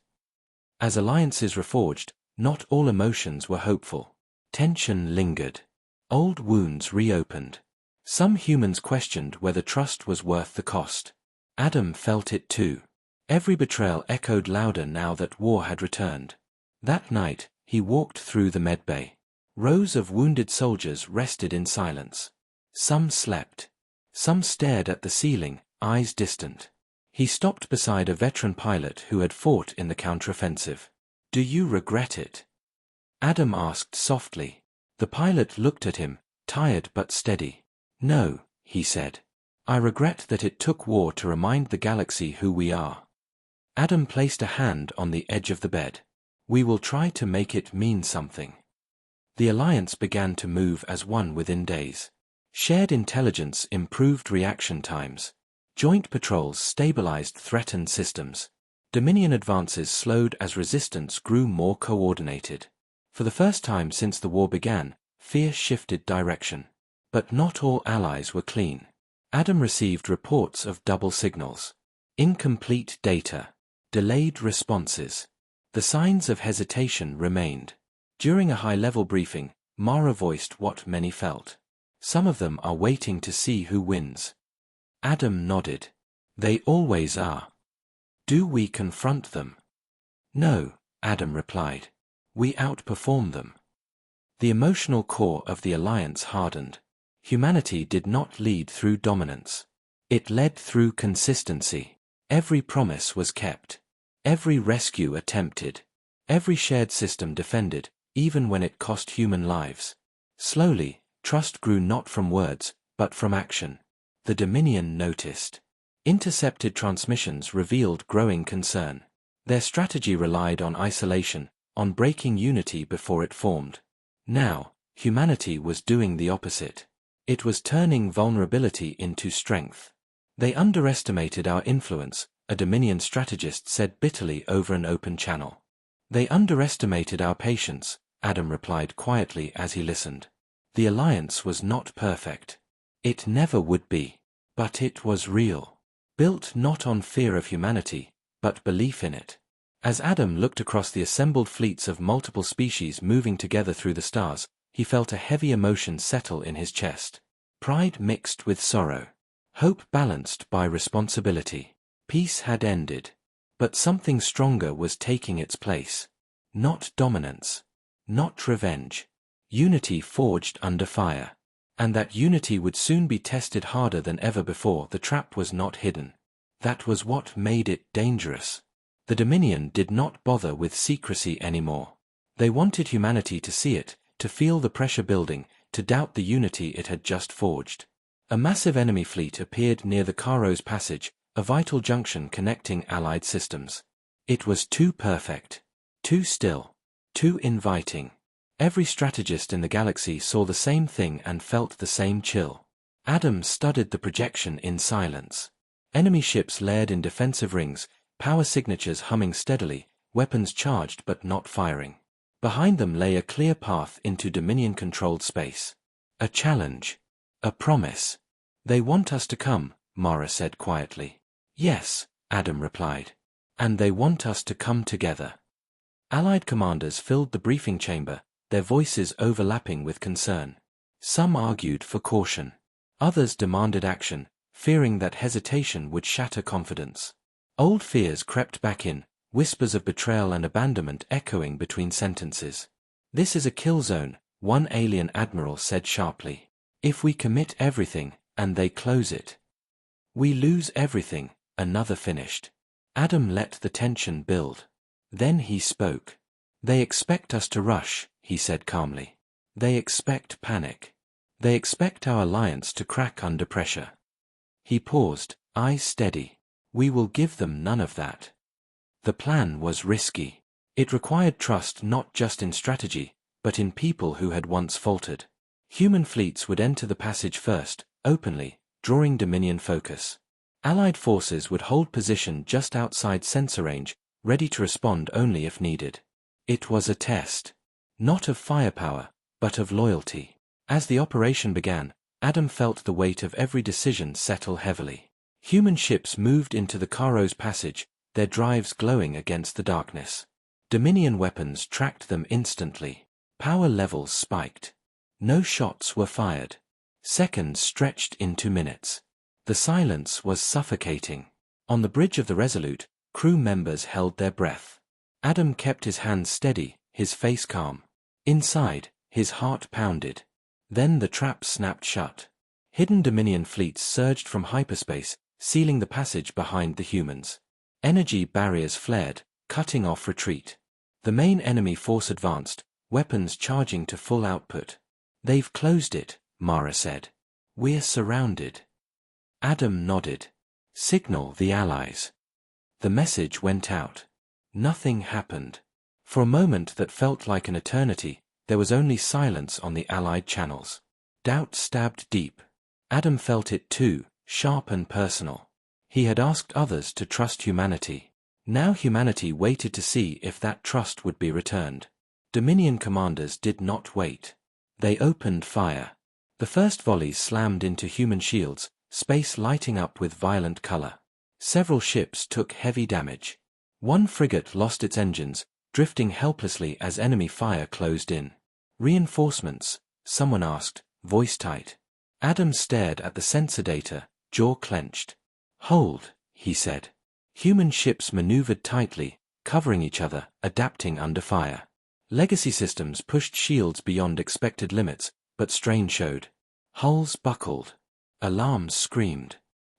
A: As alliances reforged, not all emotions were hopeful. Tension lingered. Old wounds reopened. Some humans questioned whether trust was worth the cost. Adam felt it too. Every betrayal echoed louder now that war had returned. That night, he walked through the medbay. Rows of wounded soldiers rested in silence. Some slept. Some stared at the ceiling, eyes distant. He stopped beside a veteran pilot who had fought in the counteroffensive. Do you regret it? Adam asked softly. The pilot looked at him, tired but steady. No, he said. I regret that it took war to remind the galaxy who we are. Adam placed a hand on the edge of the bed. We will try to make it mean something. The alliance began to move as one within days. Shared intelligence improved reaction times. Joint patrols stabilized threatened systems. Dominion advances slowed as resistance grew more coordinated. For the first time since the war began, fear shifted direction. But not all allies were clean. Adam received reports of double signals, incomplete data, delayed responses. The signs of hesitation remained. During a high-level briefing, Mara voiced what many felt. Some of them are waiting to see who wins. Adam nodded. They always are. Do we confront them? No, Adam replied. We outperform them. The emotional core of the alliance hardened. Humanity did not lead through dominance. It led through consistency. Every promise was kept. Every rescue attempted. Every shared system defended, even when it cost human lives. Slowly, trust grew not from words, but from action. The Dominion noticed. Intercepted transmissions revealed growing concern. Their strategy relied on isolation, on breaking unity before it formed. Now, humanity was doing the opposite. It was turning vulnerability into strength. They underestimated our influence, a Dominion strategist said bitterly over an open channel. They underestimated our patience, Adam replied quietly as he listened. The alliance was not perfect. It never would be. But it was real. Built not on fear of humanity, but belief in it. As Adam looked across the assembled fleets of multiple species moving together through the stars, he felt a heavy emotion settle in his chest. Pride mixed with sorrow. Hope balanced by responsibility. Peace had ended. But something stronger was taking its place. Not dominance. Not revenge. Unity forged under fire. And that unity would soon be tested harder than ever before. The trap was not hidden. That was what made it dangerous. The Dominion did not bother with secrecy anymore. They wanted humanity to see it, to feel the pressure building, to doubt the unity it had just forged. A massive enemy fleet appeared near the Caro's Passage, a vital junction connecting Allied systems. It was too perfect. Too still. Too inviting. Every strategist in the galaxy saw the same thing and felt the same chill. Adam studied the projection in silence. Enemy ships layered in defensive rings, power signatures humming steadily, weapons charged but not firing. Behind them lay a clear path into Dominion-controlled space. A challenge. A promise. They want us to come, Mara said quietly. Yes, Adam replied. And they want us to come together. Allied commanders filled the briefing chamber, their voices overlapping with concern. Some argued for caution. Others demanded action, fearing that hesitation would shatter confidence. Old fears crept back in, whispers of betrayal and abandonment echoing between sentences. This is a kill zone, one alien admiral said sharply. If we commit everything, and they close it, we lose everything, another finished. Adam let the tension build. Then he spoke. They expect us to rush, he said calmly. They expect panic. They expect our alliance to crack under pressure. He paused, eyes steady. We will give them none of that. The plan was risky. It required trust not just in strategy, but in people who had once faltered. Human fleets would enter the passage first, openly, drawing Dominion focus. Allied forces would hold position just outside sensor range, ready to respond only if needed. It was a test. Not of firepower, but of loyalty. As the operation began, Adam felt the weight of every decision settle heavily. Human ships moved into the Caro's Passage, their drives glowing against the darkness. Dominion weapons tracked them instantly. Power levels spiked. No shots were fired. Seconds stretched into minutes. The silence was suffocating. On the bridge of the Resolute, crew members held their breath. Adam kept his hands steady, his face calm. Inside, his heart pounded. Then the trap snapped shut. Hidden Dominion fleets surged from hyperspace, sealing the passage behind the humans. Energy barriers flared, cutting off retreat. The main enemy force advanced, weapons charging to full output. They've closed it, Mara said. We're surrounded. Adam nodded. Signal the Allies. The message went out. Nothing happened. For a moment that felt like an eternity, there was only silence on the Allied channels. Doubt stabbed deep. Adam felt it too, sharp and personal. He had asked others to trust humanity. Now humanity waited to see if that trust would be returned. Dominion commanders did not wait. They opened fire. The first volleys slammed into human shields, space lighting up with violent color. Several ships took heavy damage. One frigate lost its engines, drifting helplessly as enemy fire closed in. Reinforcements? Someone asked, voice tight. Adam stared at the sensor data, jaw clenched. Hold, he said. Human ships maneuvered tightly, covering each other, adapting under fire. Legacy systems pushed shields beyond expected limits, but strain showed. Hulls buckled. Alarms screamed.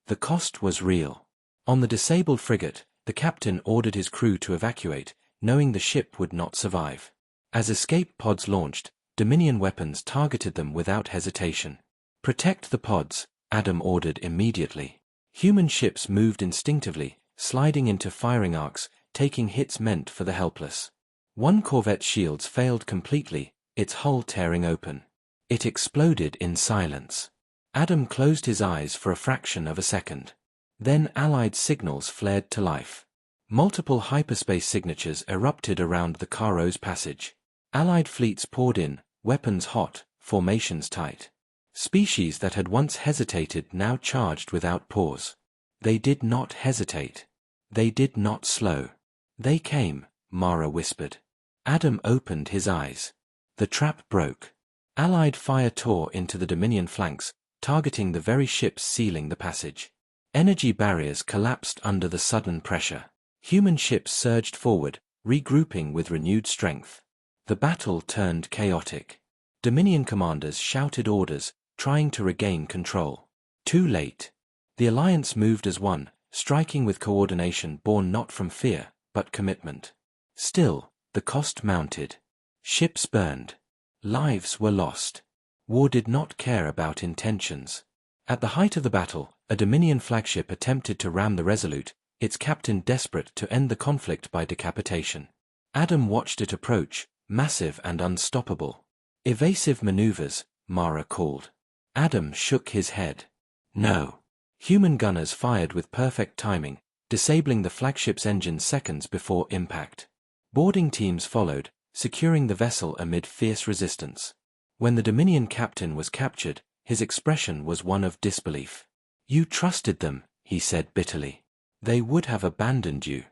A: The cost was real. On the disabled frigate, the captain ordered his crew to evacuate, knowing the ship would not survive. As escape pods launched, Dominion weapons targeted them without hesitation. Protect the pods, Adam ordered immediately. Human ships moved instinctively, sliding into firing arcs, taking hits meant for the helpless. One corvette's shields failed completely, its hull tearing open. It exploded in silence. Adam closed his eyes for a fraction of a second. Then Allied signals flared to life. Multiple hyperspace signatures erupted around the Caro's Passage. Allied fleets poured in, weapons hot, formations tight. Species that had once hesitated now charged without pause. They did not hesitate. They did not slow. They came, Mara whispered. Adam opened his eyes. The trap broke. Allied fire tore into the Dominion flanks, targeting the very ships sealing the passage. Energy barriers collapsed under the sudden pressure. Human ships surged forward, regrouping with renewed strength. The battle turned chaotic. Dominion commanders shouted orders, trying to regain control. Too late. The Alliance moved as one, striking with coordination born not from fear, but commitment. Still, the cost mounted. Ships burned. Lives were lost. War did not care about intentions. At the height of the battle, a Dominion flagship attempted to ram the Resolute, its captain desperate to end the conflict by decapitation. Adam watched it approach, massive and unstoppable. "Evasive maneuvers," Mara called. Adam shook his head. No. Human gunners fired with perfect timing, disabling the flagship's engines seconds before impact. Boarding teams followed, securing the vessel amid fierce resistance. When the Dominion captain was captured, his expression was one of disbelief. "You trusted them," he said bitterly. "They would have abandoned you."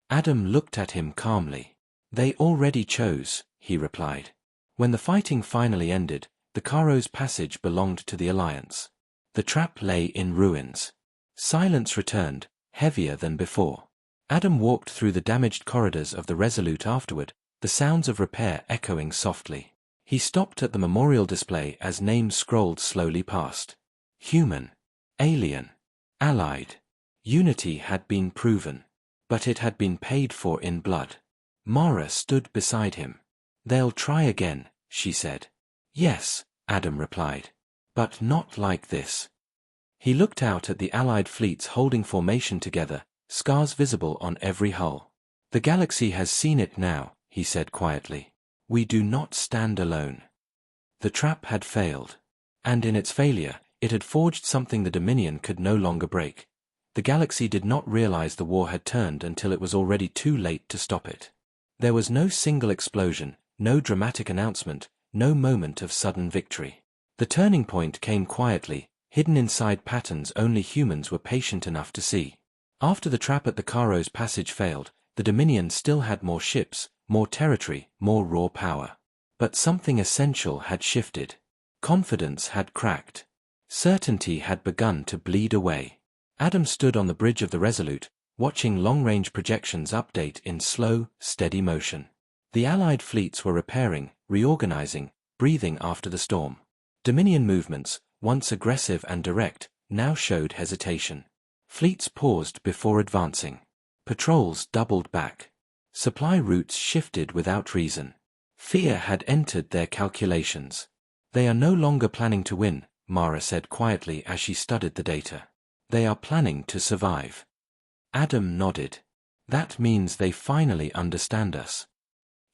A: Adam looked at him calmly. "They already chose," he replied. When the fighting finally ended, the Caro's passage belonged to the Alliance. The trap lay in ruins. Silence returned, heavier than before. Adam walked through the damaged corridors of the Resolute afterward, the sounds of repair echoing softly. He stopped at the memorial display as names scrolled slowly past. Human. Alien. Allied. Unity had been proven. But it had been paid for in blood. Mara stood beside him. "They'll try again," she said. "Yes," Adam replied. "But not like this." He looked out at the Allied fleets holding formation together, scars visible on every hull. "The galaxy has seen it now," he said quietly. "We do not stand alone." The trap had failed. And in its failure, it had forged something the Dominion could no longer break. The galaxy did not realize the war had turned until it was already too late to stop it. There was no single explosion, no dramatic announcement, no moment of sudden victory. The turning point came quietly, hidden inside patterns only humans were patient enough to see. After the trap at the Caro's passage failed, the Dominion still had more ships, more territory, more raw power. But something essential had shifted. Confidence had cracked. Certainty had begun to bleed away. Adam stood on the bridge of the Resolute, watching long-range projections update in slow, steady motion. The Allied fleets were repairing, reorganizing, breathing after the storm. Dominion movements, once aggressive and direct, now showed hesitation. Fleets paused before advancing. Patrols doubled back. Supply routes shifted without reason. Fear had entered their calculations. "They are no longer planning to win," Mara said quietly as she studied the data. "They are planning to survive." Adam nodded. "That means they finally understand us."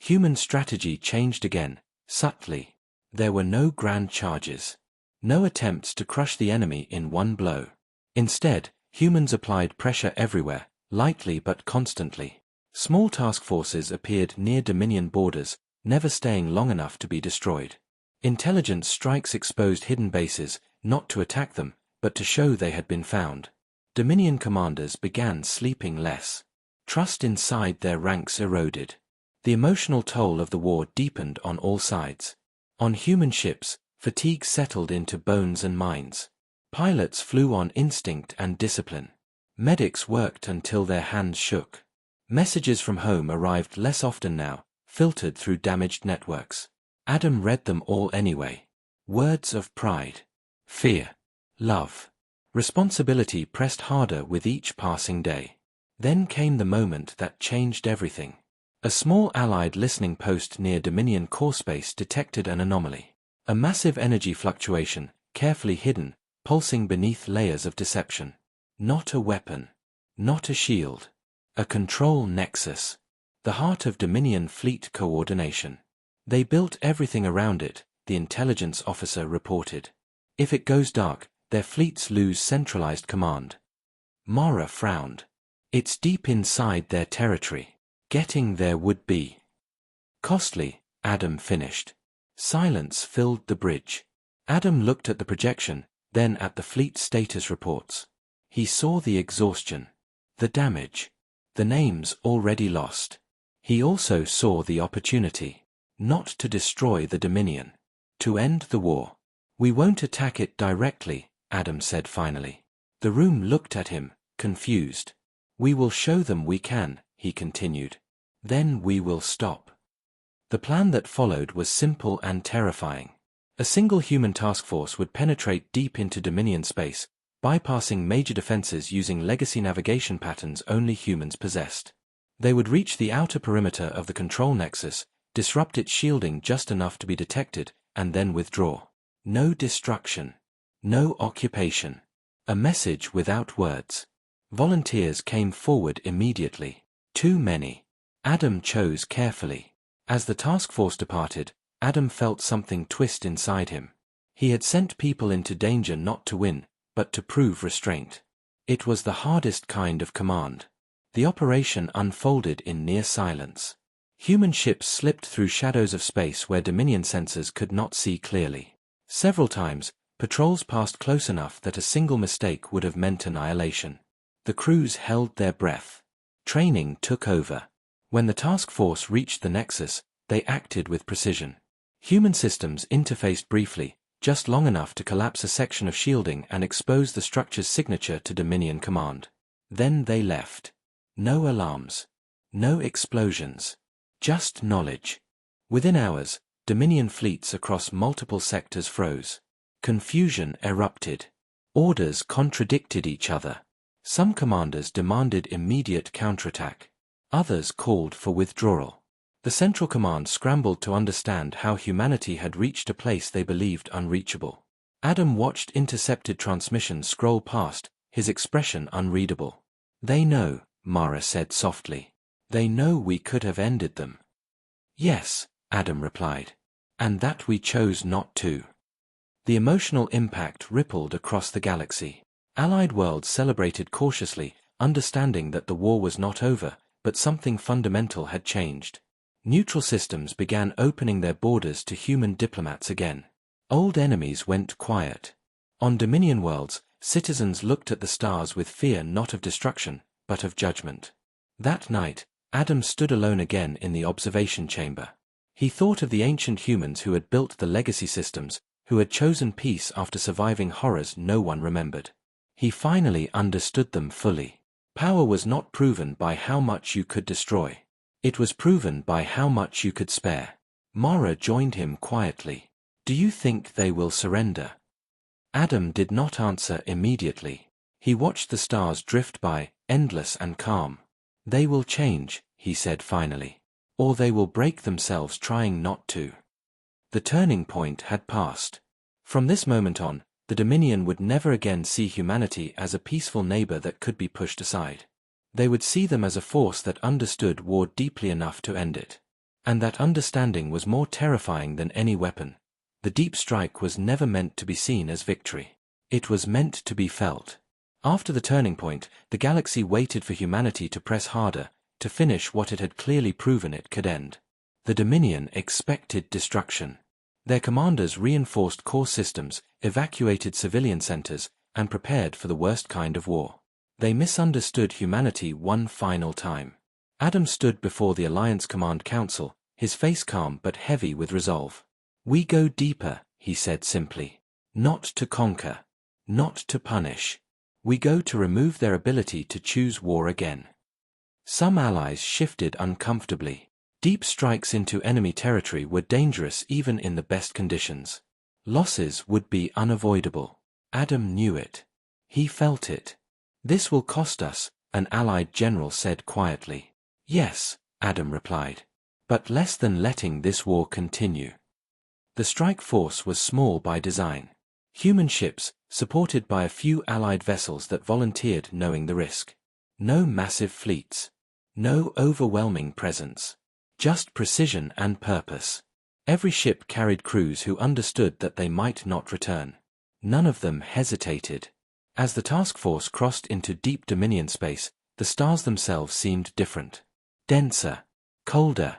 A: Human strategy changed again, subtly. There were no grand charges. No attempts to crush the enemy in one blow. Instead, humans applied pressure everywhere, lightly but constantly. Small task forces appeared near Dominion borders, never staying long enough to be destroyed. Intelligence strikes exposed hidden bases, not to attack them, but to show they had been found. Dominion commanders began sleeping less. Trust inside their ranks eroded. The emotional toll of the war deepened on all sides. On human ships, fatigue settled into bones and minds. Pilots flew on instinct and discipline. Medics worked until their hands shook. Messages from home arrived less often now, filtered through damaged networks. Adam read them all anyway. Words of pride. Fear. Love. Responsibility pressed harder with each passing day. Then came the moment that changed everything. A small Allied listening post near Dominion core space detected an anomaly. A massive energy fluctuation, carefully hidden, pulsing beneath layers of deception. Not a weapon. Not a shield. A control nexus. The heart of Dominion fleet coordination. "They built everything around it," the intelligence officer reported. "If it goes dark, their fleets lose centralized command." Mara frowned. "It's deep inside their territory. Getting there would be costly," Adam finished. Silence filled the bridge. Adam looked at the projection, then at the fleet status reports. He saw the exhaustion, the damage, the names already lost. He also saw the opportunity. Not to destroy the Dominion. To end the war. We won't attack it directly, Adam said finally. The room looked at him, confused. We will show them we can, he continued. Then we will stop. The plan that followed was simple and terrifying. A single human task force would penetrate deep into Dominion space, bypassing major defenses using legacy navigation patterns only humans possessed. They would reach the outer perimeter of the control nexus, disrupt its shielding just enough to be detected, and then withdraw. No destruction. No occupation. A message without words. Volunteers came forward immediately. Too many. Adam chose carefully. As the task force departed, Adam felt something twist inside him. He had sent people into danger not to win, but to prove restraint. It was the hardest kind of command. The operation unfolded in near silence. Human ships slipped through shadows of space where Dominion sensors could not see clearly. Several times, patrols passed close enough that a single mistake would have meant annihilation. The crews held their breath. Training took over. When the task force reached the nexus, they acted with precision. Human systems interfaced briefly, just long enough to collapse a section of shielding and expose the structure's signature to Dominion command. Then they left. No alarms. No explosions. Just knowledge. Within hours, Dominion fleets across multiple sectors froze. Confusion erupted. Orders contradicted each other. Some commanders demanded immediate counterattack. Others called for withdrawal. The Central Command scrambled to understand how humanity had reached a place they believed unreachable. Adam watched intercepted transmissions scroll past, his expression unreadable. They know, Mara said softly. They know we could have ended them. Yes, Adam replied. And that we chose not to. The emotional impact rippled across the galaxy. Allied worlds celebrated cautiously, understanding that the war was not over, but something fundamental had changed. Neutral systems began opening their borders to human diplomats again. Old enemies went quiet. On Dominion worlds, citizens looked at the stars with fear not of destruction, but of judgment. That night, Adam stood alone again in the observation chamber. He thought of the ancient humans who had built the legacy systems, who had chosen peace after surviving horrors no one remembered. He finally understood them fully. Power was not proven by how much you could destroy. It was proven by how much you could spare. Mara joined him quietly. Do you think they will surrender? Adam did not answer immediately. He watched the stars drift by, endless and calm. They will change, he said finally. Or they will break themselves trying not to. The turning point had passed. From this moment on, the Dominion would never again see humanity as a peaceful neighbor that could be pushed aside. They would see them as a force that understood war deeply enough to end it. And that understanding was more terrifying than any weapon. The deep strike was never meant to be seen as victory. It was meant to be felt. After the turning point, the galaxy waited for humanity to press harder, to finish what it had clearly proven it could end. The Dominion expected destruction. Their commanders reinforced core systems, evacuated civilian centers, and prepared for the worst kind of war. They misunderstood humanity one final time. Adam stood before the Alliance Command Council, his face calm but heavy with resolve. We go deeper, he said simply. Not to conquer. Not to punish. We go to remove their ability to choose war again. Some allies shifted uncomfortably. Deep strikes into enemy territory were dangerous even in the best conditions. Losses would be unavoidable. Adam knew it. He felt it. This will cost us, an allied general said quietly. Yes, Adam replied. But less than letting this war continue. The strike force was small by design. Human ships, supported by a few allied vessels that volunteered knowing the risk. No massive fleets. No overwhelming presence. Just precision and purpose. Every ship carried crews who understood that they might not return. None of them hesitated. As the task force crossed into deep Dominion space, the stars themselves seemed different. Denser. Colder.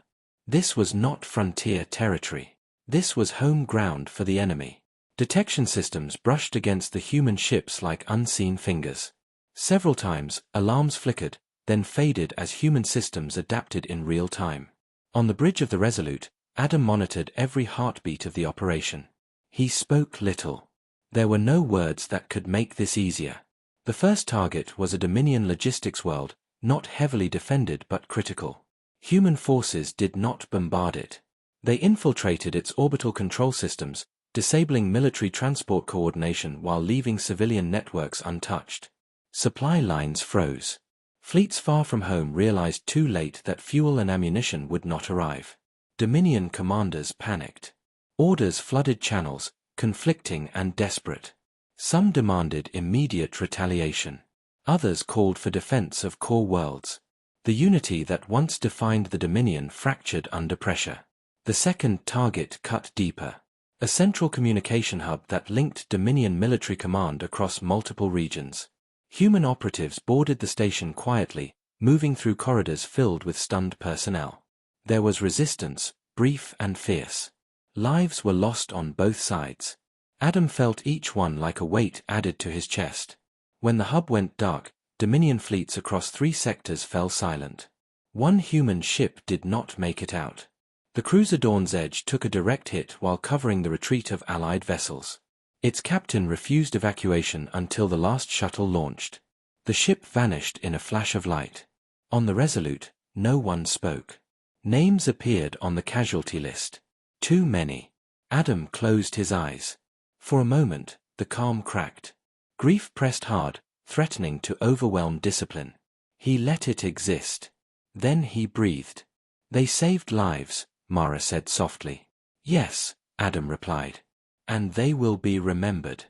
A: This was not frontier territory. This was home ground for the enemy. Detection systems brushed against the human ships like unseen fingers. Several times, alarms flickered, then faded as human systems adapted in real time. On the bridge of the Resolute, Adam monitored every heartbeat of the operation. He spoke little. There were no words that could make this easier. The first target was a Dominion logistics world, not heavily defended but critical. Human forces did not bombard it. They infiltrated its orbital control systems, disabling military transport coordination while leaving civilian networks untouched. Supply lines froze. Fleets far from home realized too late that fuel and ammunition would not arrive. Dominion commanders panicked. Orders flooded channels, conflicting and desperate. Some demanded immediate retaliation. Others called for defense of core worlds. The unity that once defined the Dominion fractured under pressure. The second target cut deeper. A central communication hub that linked Dominion military command across multiple regions. Human operatives boarded the station quietly, moving through corridors filled with stunned personnel. There was resistance, brief and fierce. Lives were lost on both sides. Adam felt each one like a weight added to his chest. When the hub went dark, Dominion fleets across 3 sectors fell silent. One human ship did not make it out. The cruiser Dawn's Edge took a direct hit while covering the retreat of Allied vessels. Its captain refused evacuation until the last shuttle launched. The ship vanished in a flash of light. On the Resolute, no one spoke. Names appeared on the casualty list. Too many. Adam closed his eyes. For a moment, the calm cracked. Grief pressed hard, threatening to overwhelm discipline. He let it exist. Then he breathed. They saved lives, Mara said softly. Yes, Adam replied. And they will be remembered.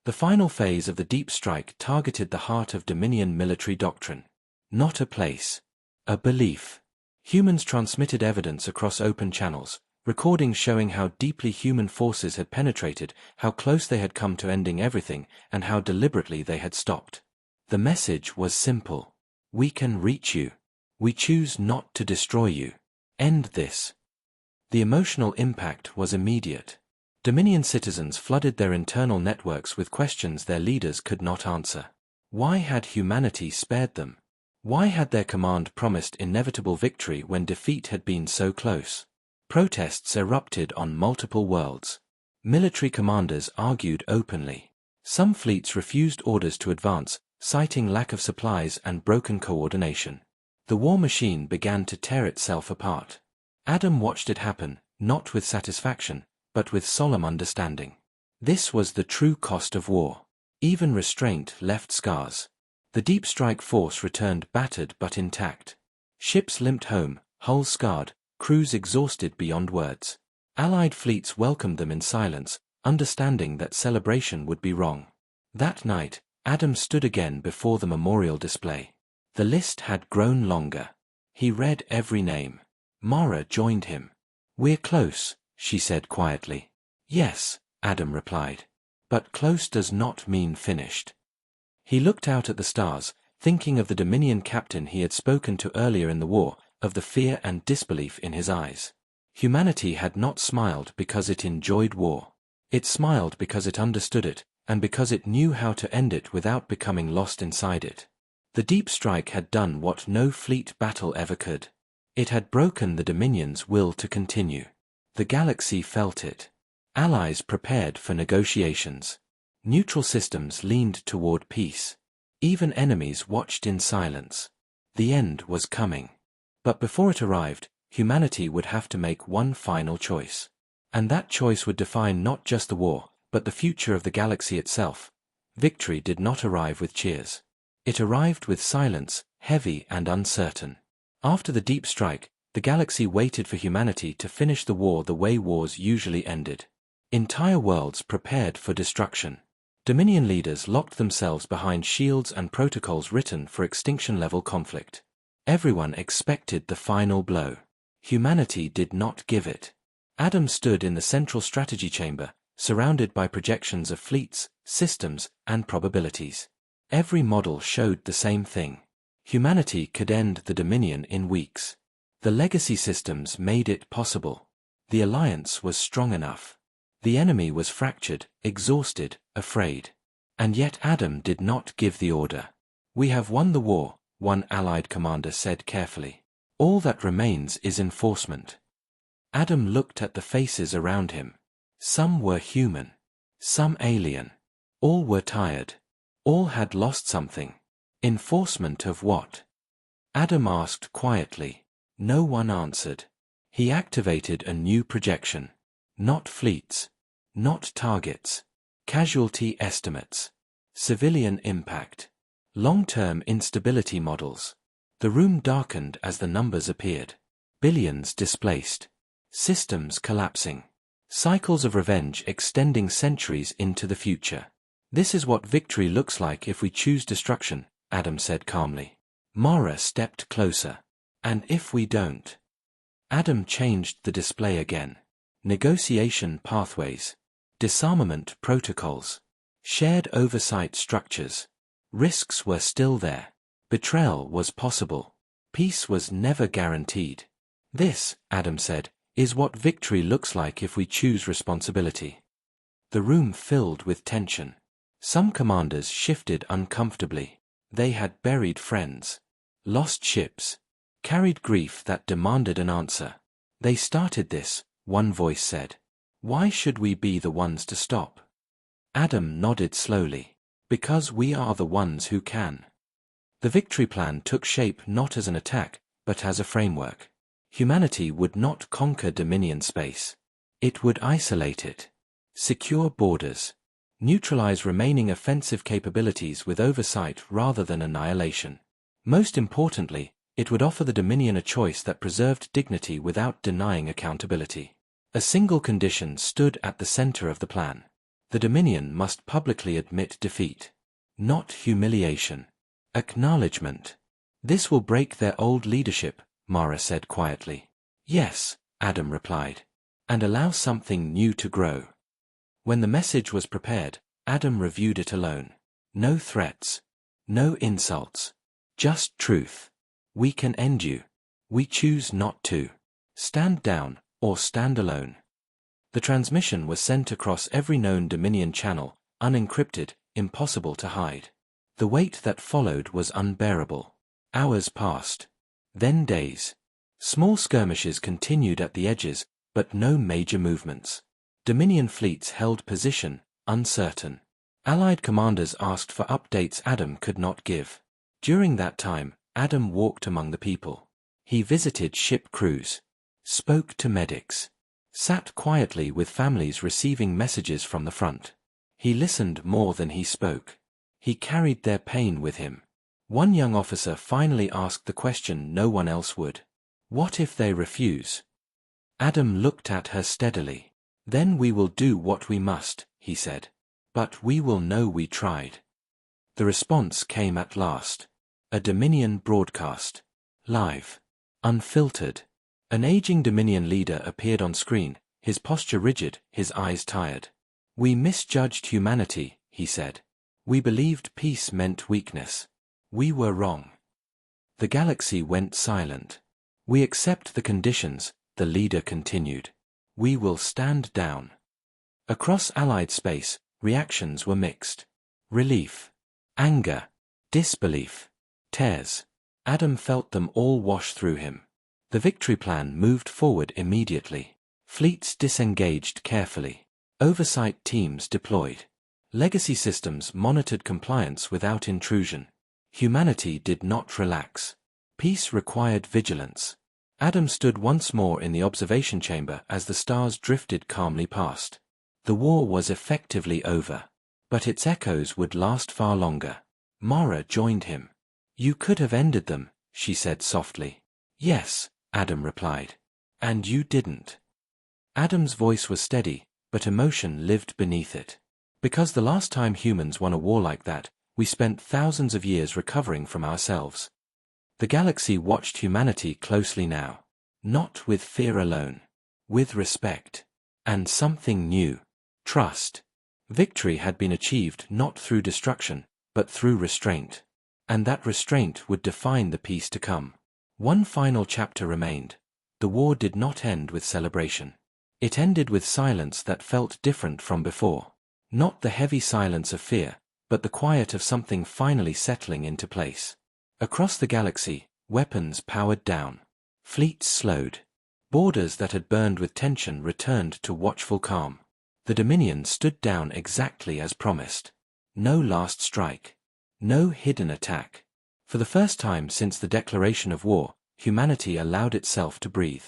A: The final phase of the deep strike targeted the heart of Dominion military doctrine. Not a place. A belief. Humans transmitted evidence across open channels, recordings showing how deeply human forces had penetrated, how close they had come to ending everything, and how deliberately they had stopped. The message was simple. We can reach you. We choose not to destroy you. End this. The emotional impact was immediate. Dominion citizens flooded their internal networks with questions their leaders could not answer. Why had humanity spared them? Why had their command promised inevitable victory when defeat had been so close? Protests erupted on multiple worlds. Military commanders argued openly. Some fleets refused orders to advance, citing lack of supplies and broken coordination. The war machine began to tear itself apart. Adam watched it happen, not with satisfaction, but with solemn understanding. This was the true cost of war. Even restraint left scars. The deep strike force returned battered but intact. Ships limped home, hulls scarred, crews exhausted beyond words. Allied fleets welcomed them in silence, understanding that celebration would be wrong. That night, Adam stood again before the memorial display. The list had grown longer. He read every name. Mara joined him. We're close, she said quietly. Yes, Adam replied. But close does not mean finished. He looked out at the stars, thinking of the Dominion captain he had spoken to earlier in the war, of the fear and disbelief in his eyes. Humanity had not smiled because it enjoyed war. It smiled because it understood it, and because it knew how to end it without becoming lost inside it. The deep strike had done what no fleet battle ever could. It had broken the Dominion's will to continue. The galaxy felt it. Allies prepared for negotiations. Neutral systems leaned toward peace. Even enemies watched in silence. The end was coming. But before it arrived, humanity would have to make one final choice. And that choice would define not just the war, but the future of the galaxy itself. Victory did not arrive with cheers. It arrived with silence, heavy and uncertain. After the deep strike, the galaxy waited for humanity to finish the war the way wars usually ended. Entire worlds prepared for destruction. Dominion leaders locked themselves behind shields and protocols written for extinction-level conflict. Everyone expected the final blow. Humanity did not give it. Adam stood in the central strategy chamber, surrounded by projections of fleets, systems, and probabilities. Every model showed the same thing. Humanity could end the Dominion in weeks. The legacy systems made it possible. The alliance was strong enough. The enemy was fractured, exhausted, afraid. And yet Adam did not give the order. We have won the war, one Allied commander said carefully. All that remains is enforcement. Adam looked at the faces around him. Some were human. Some alien. All were tired. All had lost something. Enforcement of what? Adam asked quietly. No one answered. He activated a new projection. Not fleets. Not targets. Casualty estimates. Civilian impact. Long-term instability models. The room darkened as the numbers appeared. Billions displaced. Systems collapsing. Cycles of revenge extending centuries into the future. This is what victory looks like if we choose destruction, Adam said calmly. Mara stepped closer. And if we don't? Adam changed the display again. Negotiation pathways. Disarmament protocols. Shared oversight structures. Risks were still there. Betrayal was possible. Peace was never guaranteed. This, Adam said, is what victory looks like if we choose responsibility. The room filled with tension. Some commanders shifted uncomfortably. They had buried friends. Lost ships. Carried grief that demanded an answer. They started this, one voice said. Why should we be the ones to stop? Adam nodded slowly. Because we are the ones who can. The victory plan took shape not as an attack, but as a framework. Humanity would not conquer Dominion space. It would isolate it. Secure borders. Neutralize remaining offensive capabilities with oversight rather than annihilation. Most importantly, it would offer the Dominion a choice that preserved dignity without denying accountability. A single condition stood at the center of the plan. The Dominion must publicly admit defeat. Not humiliation. Acknowledgement. This will break their old leadership, Mara said quietly. Yes, Adam replied. And allow something new to grow. When the message was prepared, Adam reviewed it alone. No threats. No insults. Just truth. We can end you. We choose not to. Stand down, or stand alone. The transmission was sent across every known Dominion channel, unencrypted, impossible to hide. The wait that followed was unbearable. Hours passed. Then days. Small skirmishes continued at the edges, but no major movements. Dominion fleets held position, uncertain. Allied commanders asked for updates Adam could not give. During that time, Adam walked among the people. He visited ship crews. Spoke to medics. Sat quietly with families receiving messages from the front. He listened more than he spoke. He carried their pain with him. One young officer finally asked the question no one else would. What if they refuse? Adam looked at her steadily. Then we will do what we must, he said. But we will know we tried. The response came at last. A Dominion broadcast. Live. Unfiltered. An aging Dominion leader appeared on screen, his posture rigid, his eyes tired. We misjudged humanity, he said. We believed peace meant weakness. We were wrong. The galaxy went silent. We accept the conditions, the leader continued. We will stand down. Across Allied space, reactions were mixed. Relief. Anger. Disbelief. Tears. Adam felt them all wash through him. The victory plan moved forward immediately. Fleets disengaged carefully. Oversight teams deployed. Legacy systems monitored compliance without intrusion. Humanity did not relax. Peace required vigilance. Adam stood once more in the observation chamber as the stars drifted calmly past. The war was effectively over. But its echoes would last far longer. Mara joined him. You could have ended them, she said softly. Yes, Adam replied. And you didn't. Adam's voice was steady, but emotion lived beneath it. Because the last time humans won a war like that, we spent thousands of years recovering from ourselves. The galaxy watched humanity closely now. Not with fear alone. With respect. And something new. Trust. Victory had been achieved not through destruction, but through restraint. And that restraint would define the peace to come. One final chapter remained. The war did not end with celebration. It ended with silence that felt different from before. Not the heavy silence of fear, but the quiet of something finally settling into place. Across the galaxy, weapons powered down. Fleets slowed. Borders that had burned with tension returned to watchful calm. The Dominion stood down exactly as promised. No last strike. No hidden attack. For the first time since the declaration of war, humanity allowed itself to breathe.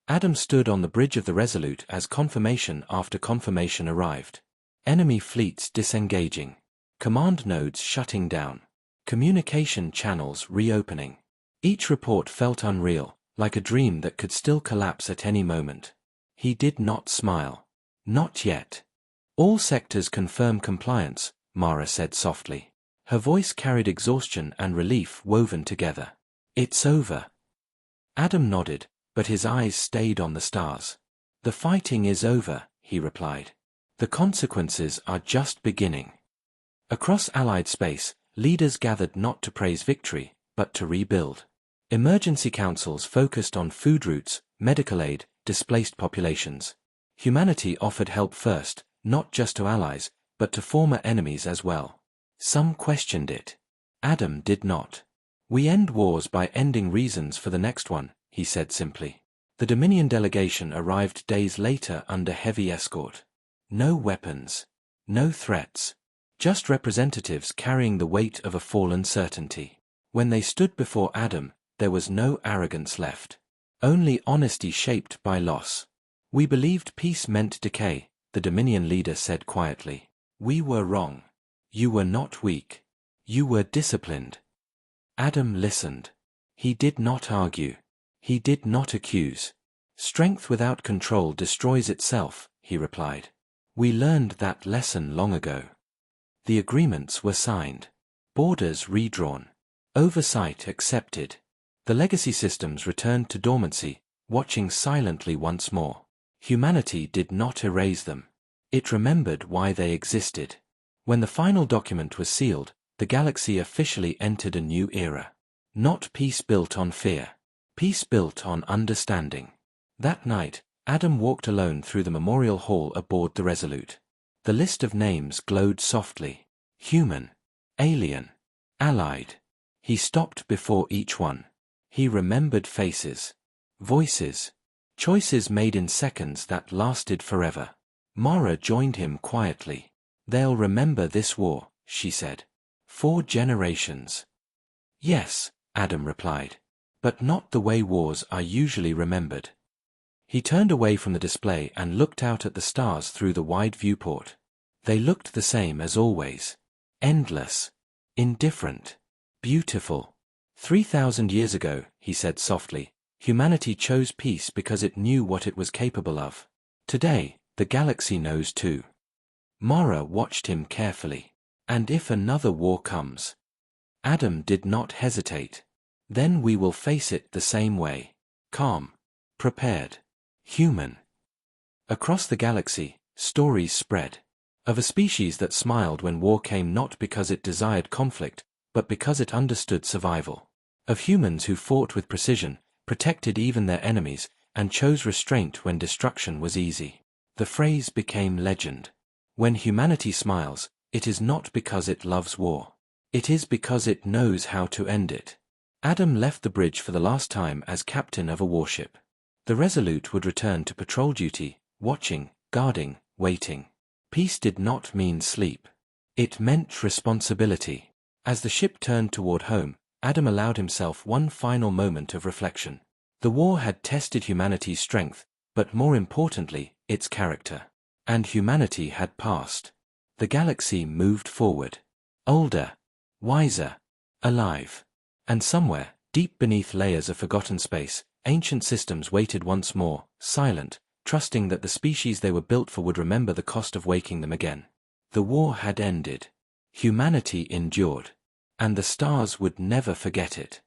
A: Adam stood on the bridge of the Resolute as confirmation after confirmation arrived. Enemy fleets disengaging. Command nodes shutting down. Communication channels reopening. Each report felt unreal, like a dream that could still collapse at any moment. He did not smile. Not yet. All sectors confirm compliance, Mara said softly. Her voice carried exhaustion and relief woven together. It's over. Adam nodded, but his eyes stayed on the stars. The fighting is over, he replied. The consequences are just beginning. Across Allied space, leaders gathered not to praise victory, but to rebuild. Emergency councils focused on food routes, medical aid, displaced populations. Humanity offered help first, not just to allies, but to former enemies as well. Some questioned it. Adam did not. We end wars by ending reasons for the next one, he said simply. The Dominion delegation arrived days later under heavy escort. No weapons. No threats. Just representatives carrying the weight of a fallen certainty. When they stood before Adam, there was no arrogance left. Only honesty shaped by loss. We believed peace meant decay, the Dominion leader said quietly. We were wrong. You were not weak. You were disciplined. Adam listened. He did not argue. He did not accuse. Strength without control destroys itself, he replied. We learned that lesson long ago. The agreements were signed. Borders redrawn. Oversight accepted. The legacy systems returned to dormancy, watching silently once more. Humanity did not erase them. It remembered why they existed. When the final document was sealed, the galaxy officially entered a new era. Not peace built on fear. Peace built on understanding. That night, Adam walked alone through the memorial hall aboard the Resolute. The list of names glowed softly. Human. Alien. Allied. He stopped before each one. He remembered faces. Voices. Choices made in seconds that lasted forever. Mara joined him quietly. They'll remember this war, she said. 4 generations. Yes, Adam replied. But not the way wars are usually remembered. He turned away from the display and looked out at the stars through the wide viewport. They looked the same as always. Endless. Indifferent. Beautiful. 3,000 years ago, he said softly, humanity chose peace because it knew what it was capable of. Today, the galaxy knows too. Mara watched him carefully. And if another war comes? Adam did not hesitate. Then we will face it the same way. Calm. Prepared. Human. Across the galaxy, stories spread. Of a species that smiled when war came not because it desired conflict, but because it understood survival. Of humans who fought with precision, protected even their enemies, and chose restraint when destruction was easy. The phrase became legend. When humanity smiles, it is not because it loves war. It is because it knows how to end it. Adam left the bridge for the last time as captain of a warship. The Resolute would return to patrol duty, watching, guarding, waiting. Peace did not mean sleep. It meant responsibility. As the ship turned toward home, Adam allowed himself one final moment of reflection. The war had tested humanity's strength, but more importantly, its character. And humanity had passed. The galaxy moved forward. Older. Wiser. Alive. And somewhere, deep beneath layers of forgotten space, ancient systems waited once more, silent, trusting that the species they were built for would remember the cost of waking them again. The war had ended. Humanity endured. And the stars would never forget it.